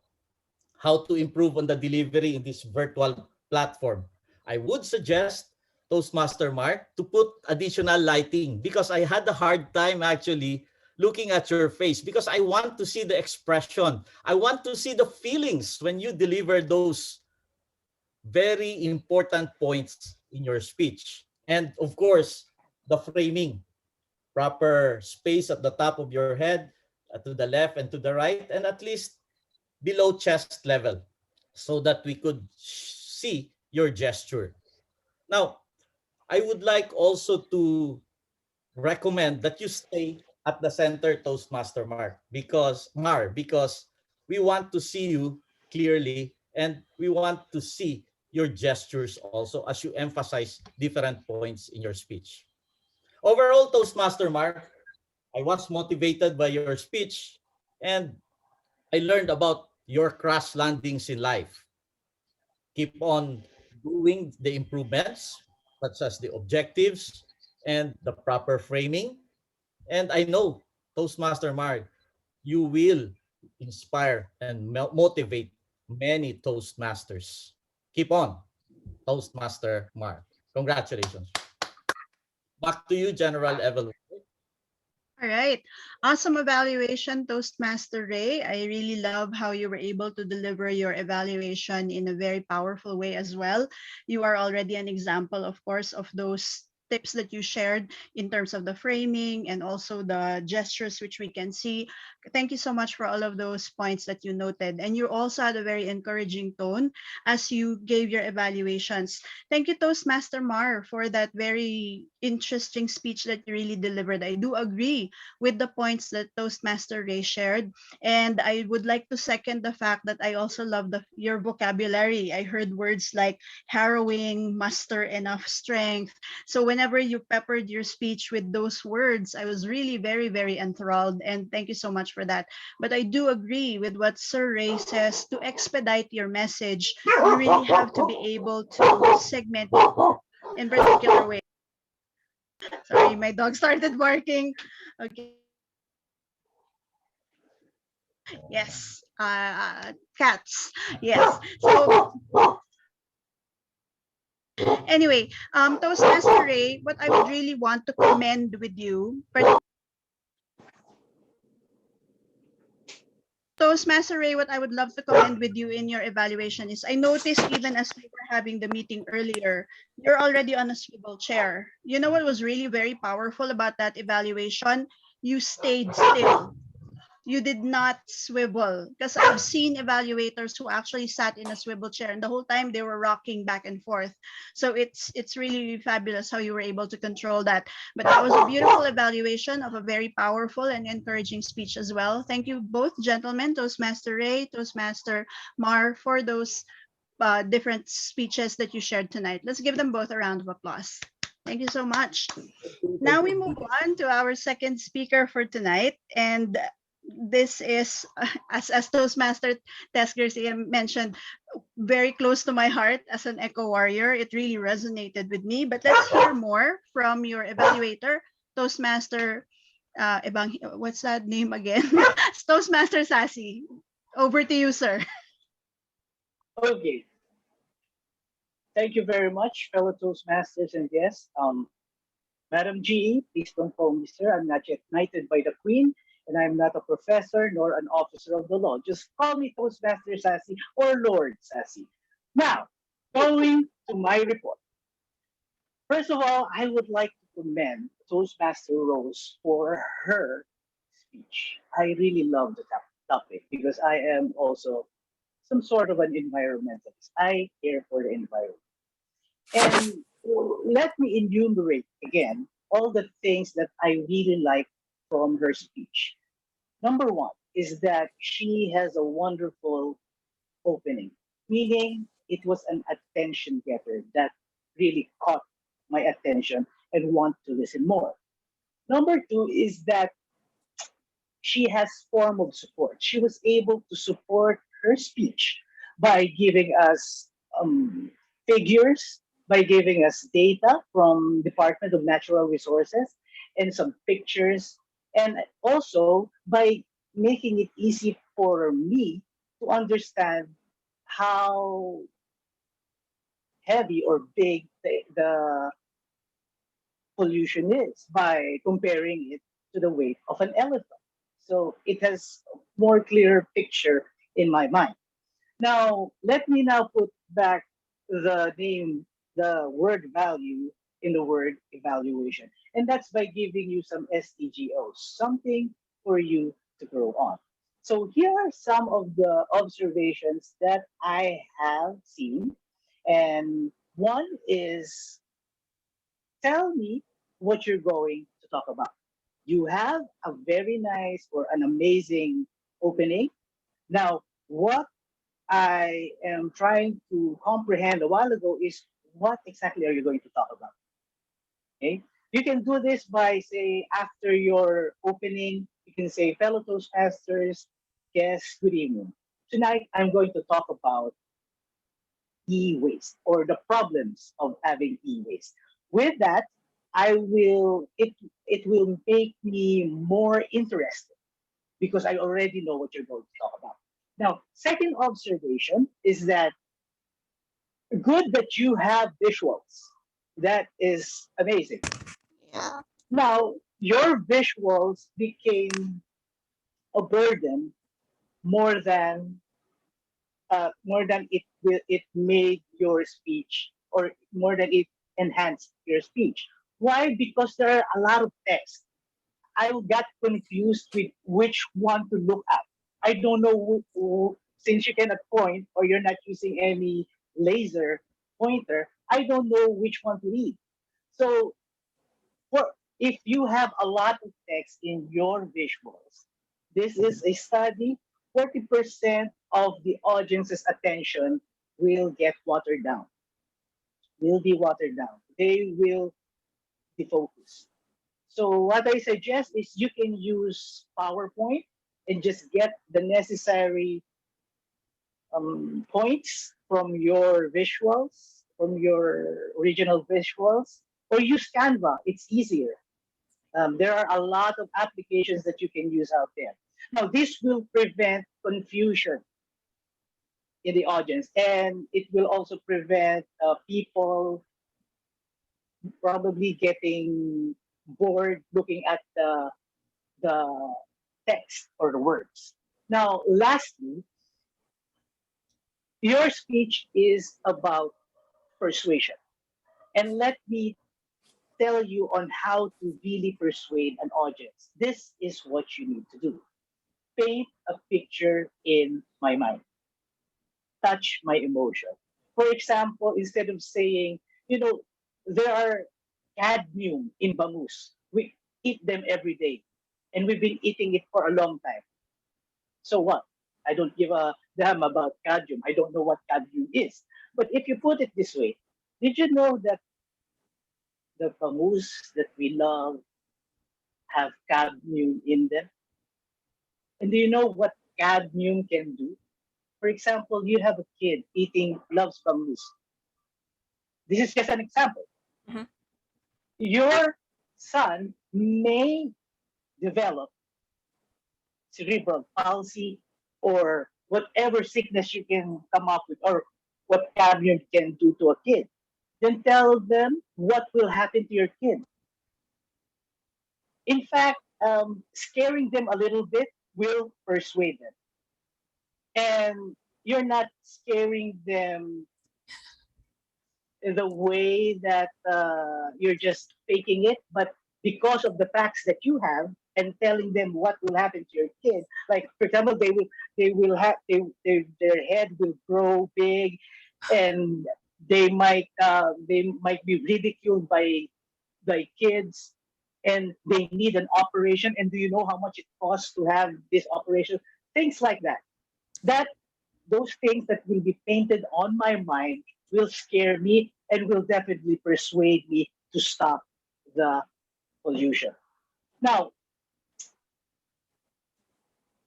how to improve on the delivery in this virtual platform? I would suggest, Toastmaster Mark, to put additional lighting, because I had a hard time actually looking at your face, because I want to see the expression. I want to see the feelings when you deliver those very important points in your speech. And of course, the framing, proper space at the top of your head, to the left and to the right, and at least below chest level, so that we could see your gesture. Now, I would like also to recommend that you stay at the center, Toastmaster because we want to see you clearly, and we want to see your gestures also as you emphasize different points in your speech. Overall, Toastmaster Mark, I was motivated by your speech, and I learned about your crash landings in life. Keep on doing the improvements, such as the objectives and the proper framing. And I know, Toastmaster Mark, you will inspire and motivate many Toastmasters. Keep on, Toastmaster Mark. Congratulations. Back to you, General Evaluator. All right. Awesome evaluation, Toastmaster Ray. I really love how you were able to deliver your evaluation in a very powerful way as well. You are already an example, of course, of those tips that you shared in terms of the framing and also the gestures which we can see. Thank you so much for all of those points that you noted. And you also had a very encouraging tone as you gave your evaluations. Thank you, Toastmaster Mar, for that very interesting speech that you really delivered. I do agree with the points that Toastmaster Ray shared. And I would like to second the fact that I also love your vocabulary. I heard words like harrowing, muster enough strength. So whenever you peppered your speech with those words, I was really very, very enthralled. And thank you so much for that. But I do agree with what Sir Ray says. To expedite your message, you really have to be able to segment it in particular way. Sorry, my dog started barking. Okay. Yes. Cats. Yes. So Anyway, Toastmaster Ray, what I would really want to commend with you, Toastmaster Ray, what I would love to commend with you in your evaluation is I noticed even as we were having the meeting earlier, you're already on a swivel chair. You know what was really very powerful about that evaluation? You stayed still. You did not swivel, because I've seen evaluators who actually sat in a swivel chair and the whole time they were rocking back and forth. So it's really fabulous how you were able to control that. But that was a beautiful evaluation of a very powerful and encouraging speech as well. Thank you both gentlemen, Toastmaster Ray, Toastmaster Mar, for those different speeches that you shared tonight. Let's give them both a round of applause. Thank you so much. Now we move on to our second speaker for tonight, and this is, as Toastmaster Tess Garcia mentioned, very close to my heart as an echo warrior. It really resonated with me. But let's hear more from your evaluator, Toastmaster. What's that name again? Toastmaster Sassy. Over to you, sir. Okay. Thank you very much, fellow Toastmasters and guests. Madam GE, please don't call me sir. I'm not yet knighted by the Queen, and I'm not a professor nor an officer of the law. Just call me Toastmaster Sassy or Lord Sassy. Now, going to my report. First of all, I would like to commend Toastmaster Rose for her speech. I really love the topic because I am also some sort of an environmentalist. I care for the environment. And let me enumerate again all the things that I really like from her speech. Number one is that she has a wonderful opening, meaning it was an attention getter that really caught my attention and want to listen more. Number two is that she has form of support. She was able to support her speech by giving us figures, by giving us data from Department of Natural Resources and some pictures, and also by making it easy for me to understand how heavy or big the pollution is by comparing it to the weight of an elephant. So it has a more clearer picture in my mind. Now, let me now put back the name, the word value in the word evaluation. And that's by giving you some STGOs, something for you to grow on. So here are some of the observations that I have seen. And one is, tell me what you're going to talk about. You have a very nice or an amazing opening. Now, what I am trying to comprehend a while ago is what exactly are you going to talk about? Okay. You can do this by, say, after your opening, you can say, fellow Toastmasters, guests, good evening. Tonight, I'm going to talk about e-waste or the problems of having e-waste. With that, it will make me more interested because I already know what you're going to talk about. Now, second observation is that good that you have visuals. That is amazing. Yeah. Now, your visuals became a burden more than it made your speech, or more than it enhanced your speech. Why? Because there are a lot of text. I got confused with which one to look at. I don't know since you cannot point or you're not using any laser pointer. I don't know which one to read. So, if you have a lot of text in your visuals, this is a study. 40% of the audience's attention will get watered down. Will be watered down. They will defocus. So what I suggest is you can use PowerPoint and just get the necessary points from your visuals, from your original visuals, or use Canva. It's easier. There are a lot of applications that you can use out there. Now, this will prevent confusion in the audience, and it will also prevent people probably getting bored looking at the text or the words. Now, lastly, your speech is about persuasion. And let me tell you on how to really persuade an audience. This is what you need to do. Paint a picture in my mind. Touch my emotion. For example, instead of saying, there are cadmium in bangus. We eat them every day. And we've been eating it for a long time. So what? I don't give a damn about cadmium. I don't know what cadmium is. But if you put it this way, did you know that the bangus that we love have cadmium in them? And do you know what cadmium can do? For example, you have a kid eating loves bangus. This is just an example. Mhm. Your son may develop cerebral palsy or whatever sickness you can come up with or what cadmium can do to a kid. Then tell them what will happen to your kid. In fact, scaring them a little bit will persuade them. And you're not scaring them in the way that you're just faking it, but because of the facts that you have and telling them what will happen to your kid. Like for example, their head will grow big, and they might be ridiculed by kids, and they need an operation. And do you know how much it costs to have this operation? Things like that. That those things that will be painted on my mind will scare me and will definitely persuade me to stop the pollution. Now,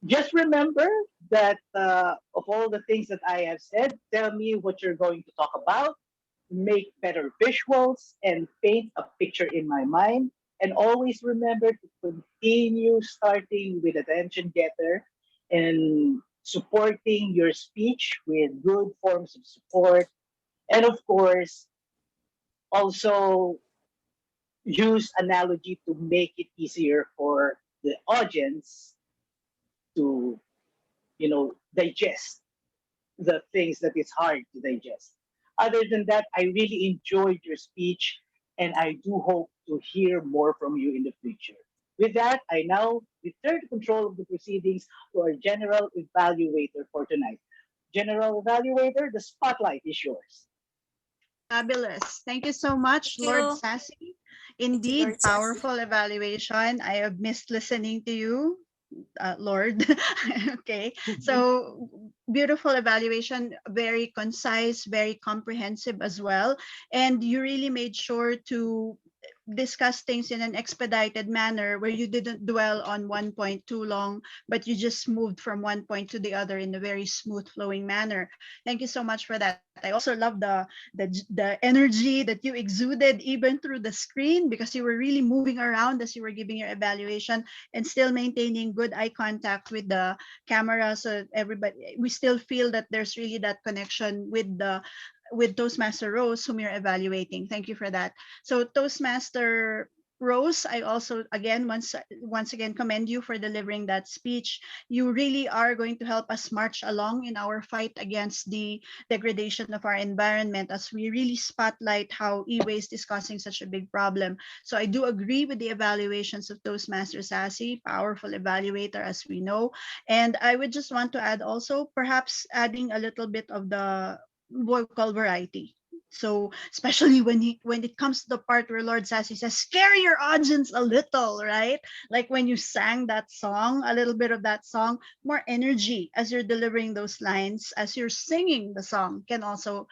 just remember that of all the things that I have said, tell me what you're going to talk about, make better visuals, and paint a picture in my mind. And always remember to continue starting with attention getter and supporting your speech with good forms of support. And of course, also use analogy to make it easier for the audience to, digest the things that is hard to digest. Other than that, I really enjoyed your speech and I do hope to hear more from you in the future. With that, I now return control of the proceedings to our general evaluator for tonight. General evaluator, the spotlight is yours. Fabulous. Thank you so much, Thank Lord you. Sassy. Thank you, Indeed, Lord Sassy. powerful evaluation. I have missed listening to you, Lord. Okay. So beautiful evaluation, very concise, very comprehensive as well. And you really made sure to discuss things in an expedited manner where you didn't dwell on one point too long, but you just moved from one point to the other in a very smooth flowing manner. Thank you so much for that. I also love the energy that you exuded even through the screen, because you were really moving around as you were giving your evaluation and still maintaining good eye contact with the camera, so everybody, we still feel that there's really that connection with Toastmaster Rose, whom you're evaluating. Thank you for that. So Toastmaster Rose, I also once again commend you for delivering that speech. You really are going to help us march along in our fight against the degradation of our environment, as we really spotlight how e-waste is causing such a big problem. So I do agree with the evaluations of Toastmaster Sassy, powerful evaluator as we know. And I would just want to add also perhaps adding a little bit of the vocal variety. So especially when it comes to the part where Lord Sassy says, scare your audience a little, right? Like when you sang that song, a little bit of that song, more energy as you're delivering those lines, as you're singing the song can also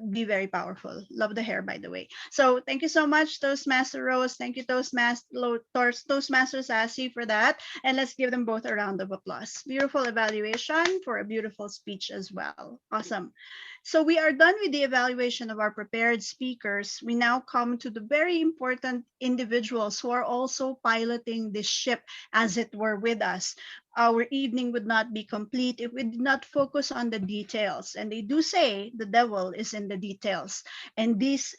be very powerful. Love the hair, by the way. So thank you so much, Toastmaster Rose. Thank you, Toastmaster Sassy, for that. And let's give them both a round of applause. Beautiful evaluation for a beautiful speech as well. Awesome. So we are done with the evaluation of our prepared speakers. We now come to the very important individuals who are also piloting this ship, as it were, with us. Our evening would not be complete if we did not focus on the details. And they do say the devil is in the details. And these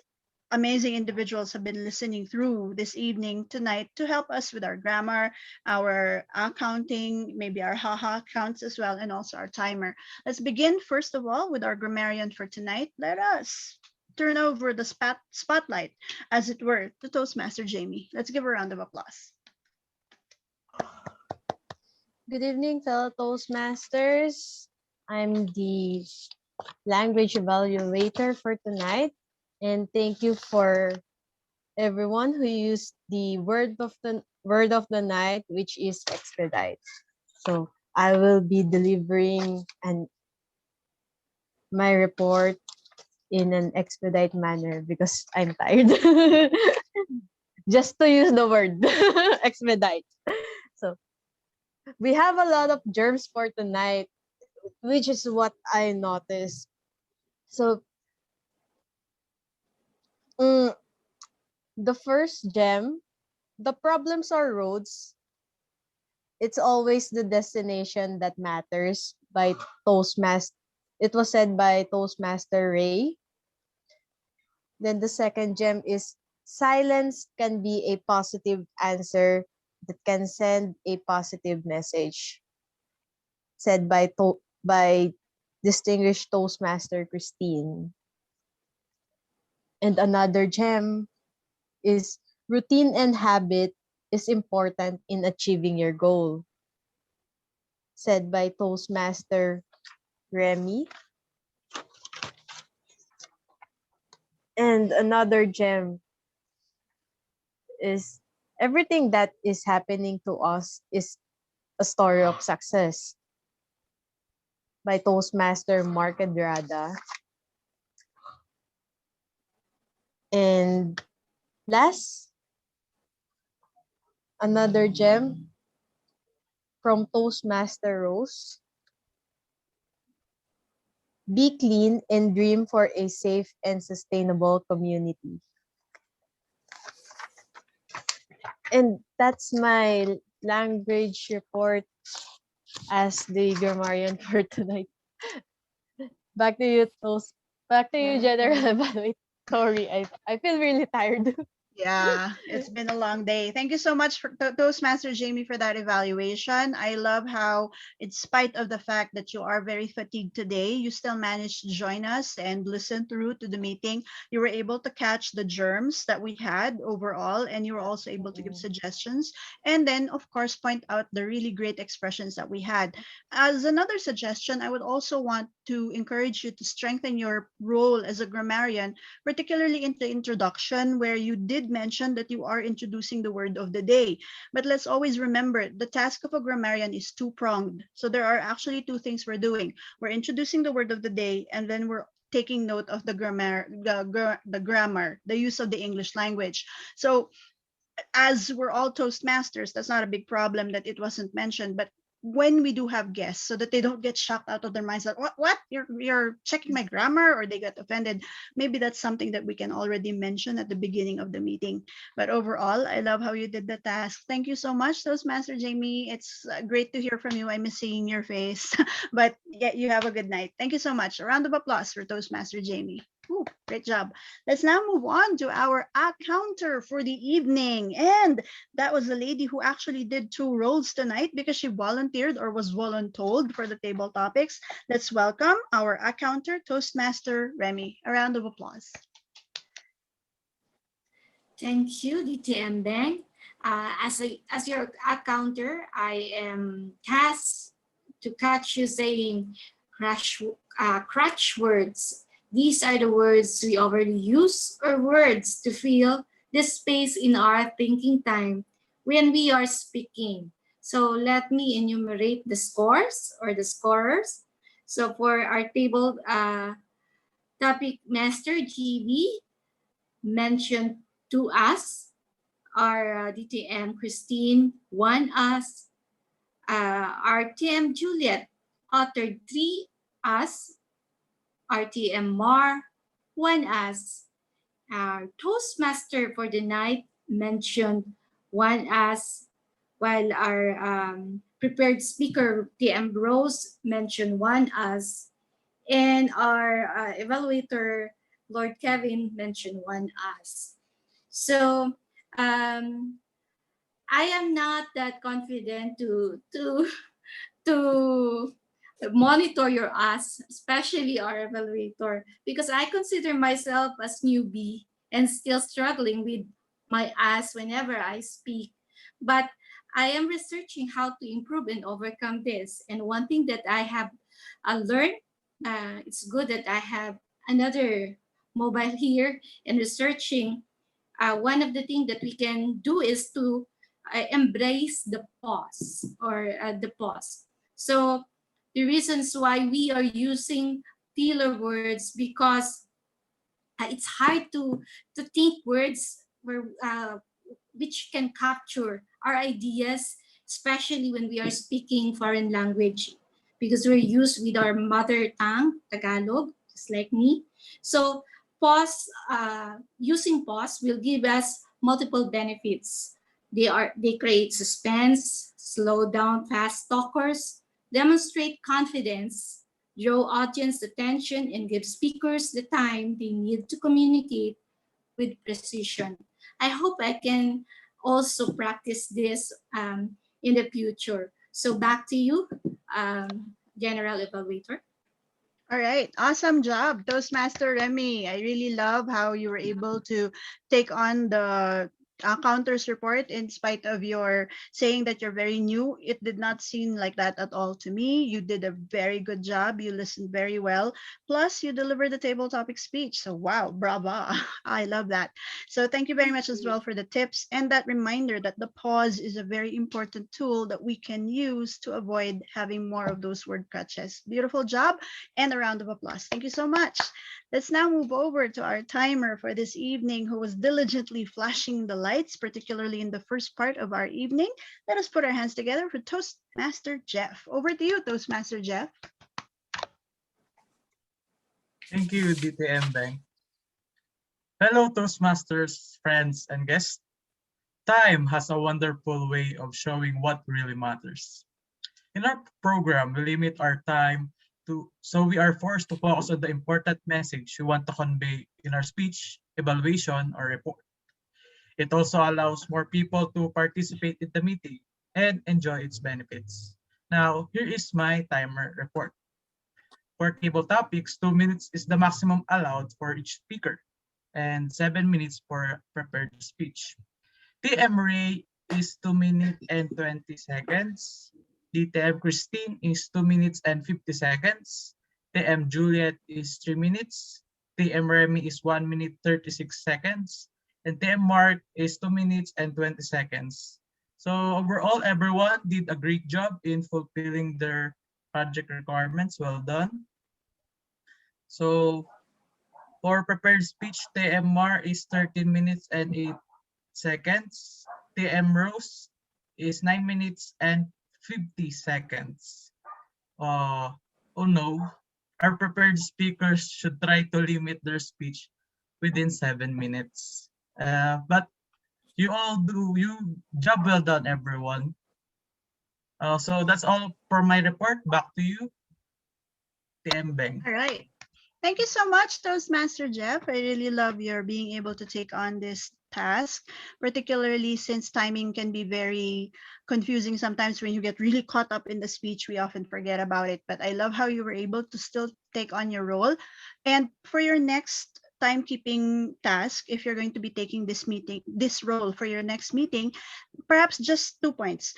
amazing individuals have been listening through this evening tonight to help us with our grammar, our accounting, maybe our haha counts as well, and also our timer. Let's begin first of all with our grammarian for tonight. Let us turn over the spotlight, as it were, to Toastmaster Jamie. Let's give her a round of applause. Good evening, fellow Toastmasters. I'm the language evaluator for tonight. And thank you for everyone who used the word of the night, which is expedite. So I will be delivering my report in an expedite manner because I'm tired. Just to use the word expedite. So we have a lot of germs for tonight, which is what I noticed. So the first gem, the problems are roads. It's always the destination that matters by Toastmaster. It was said by Toastmaster Ray. Then the second gem is silence can be a positive answer that can send a positive message. Said by distinguished Toastmaster Christine. And another gem is routine and habit is important in achieving your goal. Said by Toastmaster Remy. And another gem is everything that is happening to us is a story of success by Toastmaster Mark Andrada. And last, another gem from Toastmaster Rose. Be clean and dream for a safe and sustainable community. And that's my language report as the grammarian for tonight. Back to you, General Evaluator. Sorry, I feel really tired. Yeah, it's been a long day. Thank you so much for Toastmaster Jamie for that evaluation. I love how, in spite of the fact that you are very fatigued today, you still managed to join us and listen through to the meeting. You were able to catch the germs that we had overall, and you were also able to give suggestions. And then, of course, point out the really great expressions that we had. As another suggestion, I would also want to encourage you to strengthen your role as a grammarian, particularly in the introduction, where you did mention that you are introducing the word of the day. But let's always remember the task of a grammarian is two-pronged. So there are actually two things we're doing. We're introducing the word of the day, and then we're taking note of the grammar, the use of the English language. So as we're all Toastmasters, that's not a big problem that it wasn't mentioned. But when we do have guests, so that they don't get shocked out of their minds, like, what? You're checking my grammar, or they get offended. Maybe that's something that we can already mention at the beginning of the meeting. But overall, I love how you did the task. Thank you so much, Toastmaster Jamie. It's great to hear from you. I miss seeing your face. But yeah, you have a good night. Thank you so much. A round of applause for Toastmaster Jamie. Ooh, great job. Let's now move on to our counter for the evening. And that was the lady who actually did two roles tonight because she volunteered or was voluntold for the table topics. Let's welcome our counter, Toastmaster Remy. A round of applause. Thank you, DTM Bang. As your counter, I am tasked to catch you saying crutch words. These are the words we already use or words to fill the space in our thinking time when we are speaking. So let me enumerate the scores or the scorers. So for our table topic master, GB mentioned to us, our DTM Christine, one us, our TM Juliet authored 3 us, RTM Mar, one us. Our Toastmaster for the night mentioned one us, while our prepared speaker, TM Rose, mentioned one us. And our evaluator, Lord Kevin mentioned one us. So I am not that confident to monitor your us, especially our evaluator, because I consider myself as newbie and still struggling with my us whenever I speak. But I am researching how to improve and overcome this. And one thing that I have learned, it's good that I have another mobile here and researching. One of the things that we can do is to embrace the pause or the pause. So the reasons why we are using filler words because it's hard to think words which can capture our ideas, especially when we are speaking foreign language, because we're used with our mother tongue, Tagalog, just like me. So pause, using pause will give us multiple benefits. They create suspense, slow down fast talkers, demonstrate confidence, draw audience attention, and give speakers the time they need to communicate with precision. I hope I can also practice this in the future. So back to you, General Evaluator. All right, awesome job, Toastmaster Remy. I really love how you were able to take on the counters report in spite of your saying that you're very new. It did not seem like that at all to me. You did a very good job. You listened very well. Plus, you delivered the table topic speech. So, wow, brava. I love that. So, thank you very much as well for the tips and that reminder that the pause is a very important tool that we can use to avoid having more of those word catches. Beautiful job and a round of applause. Thank you so much. Let's now move over to our timer for this evening who was diligently flashing the lights, particularly in the first part of our evening. Let us put our hands together for Toastmaster Jeff. Over to you, Toastmaster Jeff. Thank you, DTM Bank. Fellow Toastmasters, friends, and guests. Time has a wonderful way of showing what really matters. In our program, we limit our time so we are forced to focus on the important message we want to convey in our speech, evaluation, or report. It also allows more people to participate in the meeting and enjoy its benefits. Now, here is my timer report. For table topics, 2 minutes is the maximum allowed for each speaker and 7 minutes for prepared speech. TM Ray is 2 minutes and 20 seconds. DTM Christine is 2 minutes and 50 seconds. TM Juliet is 3 minutes. TM Remy is 1 minute 36 seconds. And TM Mark is 2 minutes and 20 seconds. So overall, everyone did a great job in fulfilling their project requirements. Well done. So for prepared speech, TM Mar is 13 minutes and 8 seconds. TM Rose is 9 minutes and 50 seconds. Oh no, our prepared speakers should try to limit their speech within 7 minutes. But you job well done, everyone. So that's all for my report. Back to you, TM Beng. All right. Thank you so much, Toastmaster Jeff. I really love your being able to take on this task, particularly since timing can be very confusing sometimes when you get really caught up in the speech. We often forget about it, but I love how you were able to still take on your role. And for your next timekeeping task, if you're going to be taking this role for your next meeting, perhaps just 2 points.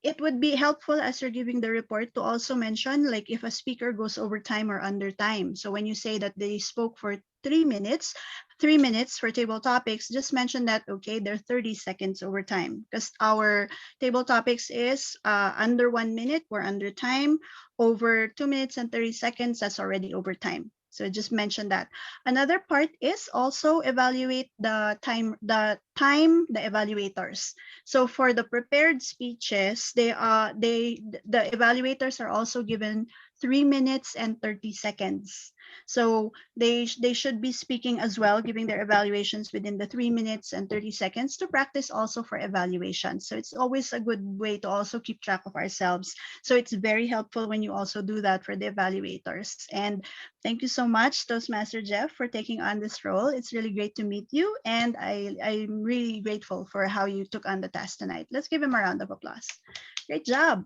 It would be helpful as you're giving the report to also mention like if a speaker goes over time or under time. So when you say that they spoke for 3 minutes for table topics, just mention that, okay, they're 30 seconds over time because our table topics is under 1 minute, we're under time, over 2 minutes and 30 seconds, that's already over time. So just mention that. Another part is also evaluate the evaluators. So for the prepared speeches, the evaluators are also given 3 minutes and 30 seconds. So they should be speaking as well, giving their evaluations within the 3 minutes and 30 seconds to practice also for evaluation. So it's always a good way to also keep track of ourselves. So it's very helpful when you also do that for the evaluators. And thank you so much, Toastmaster Jeff, for taking on this role. It's really great to meet you, and I'm really grateful for how you took on the task tonight. Let's give him a round of applause. Great job.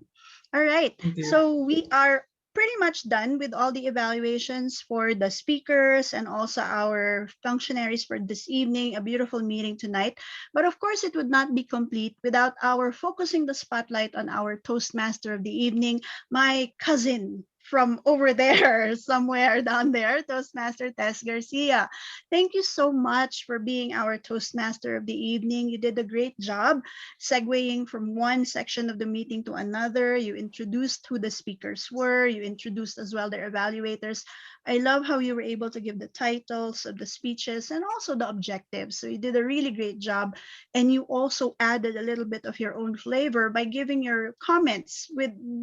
All right, Thank you. so we are pretty much done with all the evaluations for the speakers and also our functionaries for this evening. A beautiful meeting tonight. But of course, it would not be complete without our focusing the spotlight on our Toastmaster of the evening, my cousin from over there, somewhere down there, Toastmaster Tess Garcia. Thank you so much for being our Toastmaster of the evening. You did a great job segueing from one section of the meeting to another. You introduced who the speakers were. You introduced as well their evaluators. I love how you were able to give the titles of the speeches and also the objectives. So you did a really great job. And you also added a little bit of your own flavor by giving your comments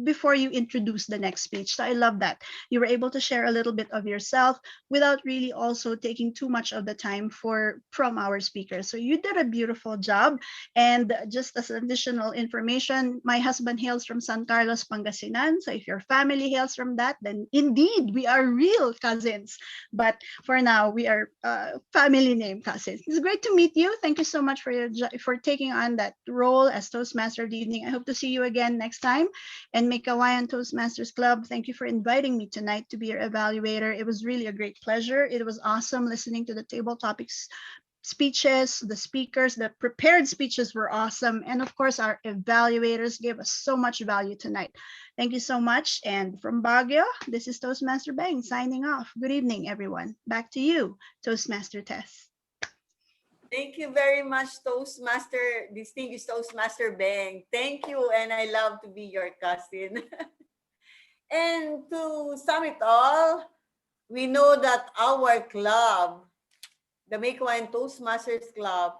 before you introduce the next speech. So I love that. You were able to share a little bit of yourself without really also taking too much of the time from our speakers. So you did a beautiful job. And just as additional information, my husband hails from San Carlos, Pangasinan. So if your family hails from that, then indeed we are real cousins. But for now, we are family name cousins. It's great to meet you. Thank you so much for taking on that role as Toastmaster of the evening. I hope to see you again next time. And Meycauayan Toastmasters Club, thank you for inviting me tonight to be your evaluator. It was really a great pleasure. It was awesome listening to the table topics speeches, the speakers, the prepared speeches were awesome. And of course, our evaluators gave us so much value tonight. Thank you so much. And from Baguio, this is Toastmaster Beng signing off. Good evening, everyone. Back to you, Toastmaster Tess. Thank you very much, distinguished Toastmaster Beng. Thank you, and I love to be your cousin. And to sum it all, we know that our club, the Meycauayan Toastmasters Club,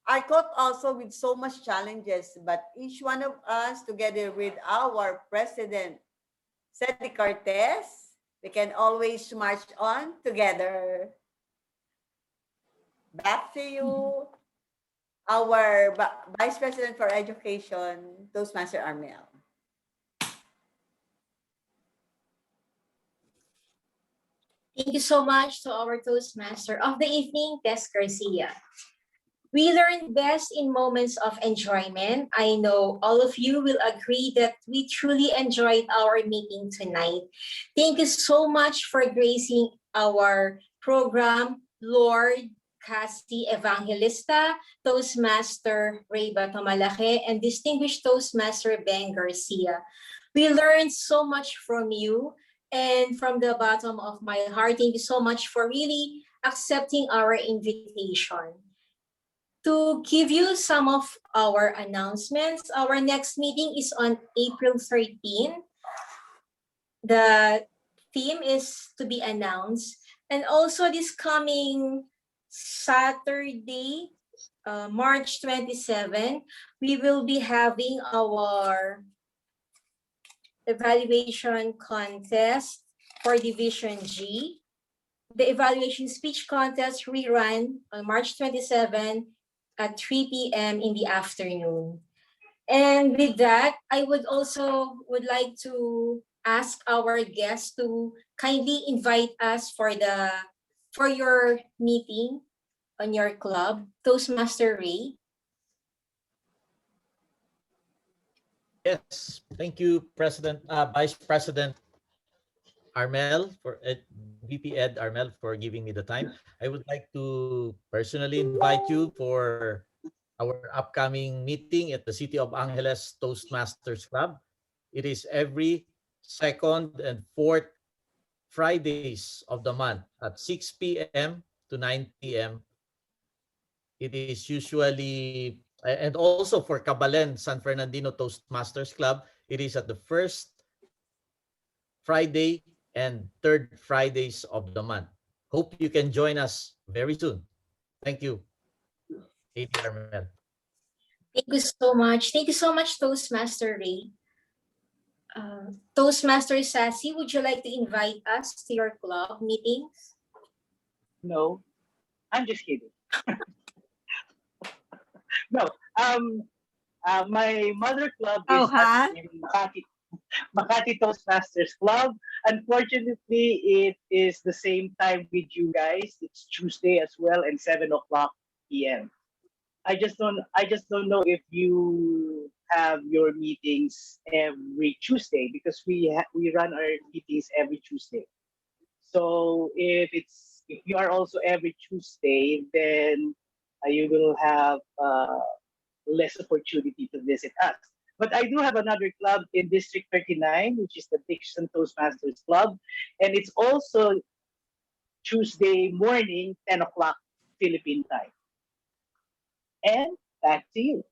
are caught also with so much challenges, but each one of us, together with our president, Cedric Cortez, we can always march on together. Back to you, our Vice President for Education, Toastmaster Armel. Thank you so much to our Toastmaster of the evening, Tess Garcia. We learn best in moments of enjoyment. I know all of you will agree that we truly enjoyed our meeting tonight. Thank you so much for gracing our program, Lord Casti Evangelista, Toastmaster Ray Batomalake, and distinguished Toastmaster Beng Garcia. We learned so much from you. And from the bottom of my heart, thank you so much for really accepting our invitation. To give you some of our announcements, our next meeting is on April 13. The theme is to be announced. And also this coming Saturday, March 27, we will be having our evaluation contest for Division G. The evaluation speech contest rerun on March 27 at 3 p.m. in the afternoon. And with that, I would like to ask our guests to kindly invite us for your meeting on your club, Toastmaster Ray. Yes, thank you, Vice President Armel, VP Ed Armel, for giving me the time. I would like to personally invite you for our upcoming meeting at the City of Angeles Toastmasters Club. It is every second and fourth Fridays of the month at 6 p.m. to 9 p.m. It is usually, and also for Cabalen San Fernandino Toastmasters Club, it is at the first Friday and third Fridays of the month. Hope you can join us very soon. Thank you, AD Armel. Thank you so much. Thank you so much, Toastmaster Ray. Toastmaster Sassy, would you like to invite us to your club meetings? No, I'm just kidding. No, my mother club is in Makati Toastmasters Club. Unfortunately, it is the same time with you guys. It's Tuesday as well and 7 o'clock p.m. I just don't know if you have your meetings every Tuesday because we run our meetings every Tuesday. So if you are also every Tuesday, then you will have less opportunity to visit us. But I do have another club in District 39, which is the Dixon Toastmasters Club, and it's also Tuesday morning, 10 o'clock Philippine time. And back to you.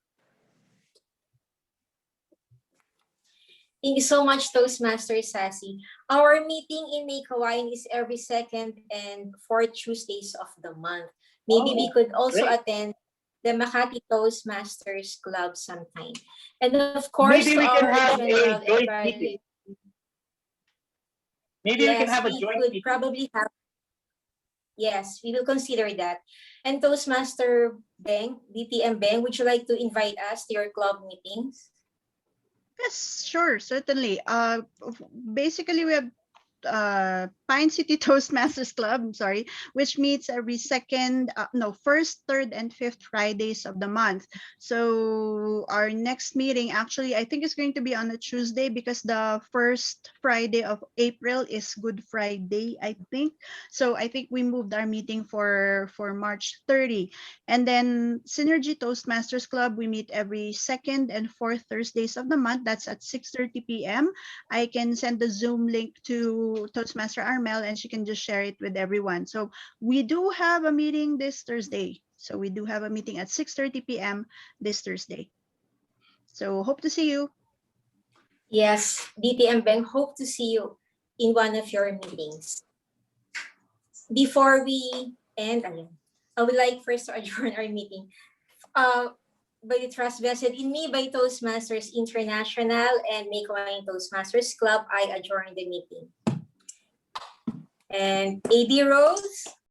Thank you so much, Toastmaster Sassy. Our meeting in Meycauayan is every second and fourth Tuesdays of the month. Maybe we could also attend the Makati Toastmasters Club sometime. And of course, Maybe we can have a general joint meeting. Maybe we can have a joint could meeting. probably have. Yes, we will consider that. And Toastmaster Beng, DTM Beng, would you like to invite us to your club meetings? Yes, sure, certainly. Basically, we have Pine City Toastmasters Club, I'm sorry, which meets every first, third, and fifth Fridays of the month. So our next meeting, actually, I think is going to be on a Tuesday because the first Friday of April is Good Friday, I think. So I think we moved our meeting for March 30. And then Synergy Toastmasters Club, we meet every second and fourth Thursdays of the month. That's at 6:30 p.m. I can send the Zoom link to Toastmaster Armel and she can just share it with everyone. So we do have a meeting this Thursday. So we do have a meeting at 6:30 p.m. this Thursday. So hope to see you. Yes, DTM Beng, hope to see you in one of your meetings. Before we end, I would like first to adjourn our meeting. By the trust vested in me by Toastmasters International and Meycauayan Toastmasters Club, I adjourn the meeting. And AD Rose,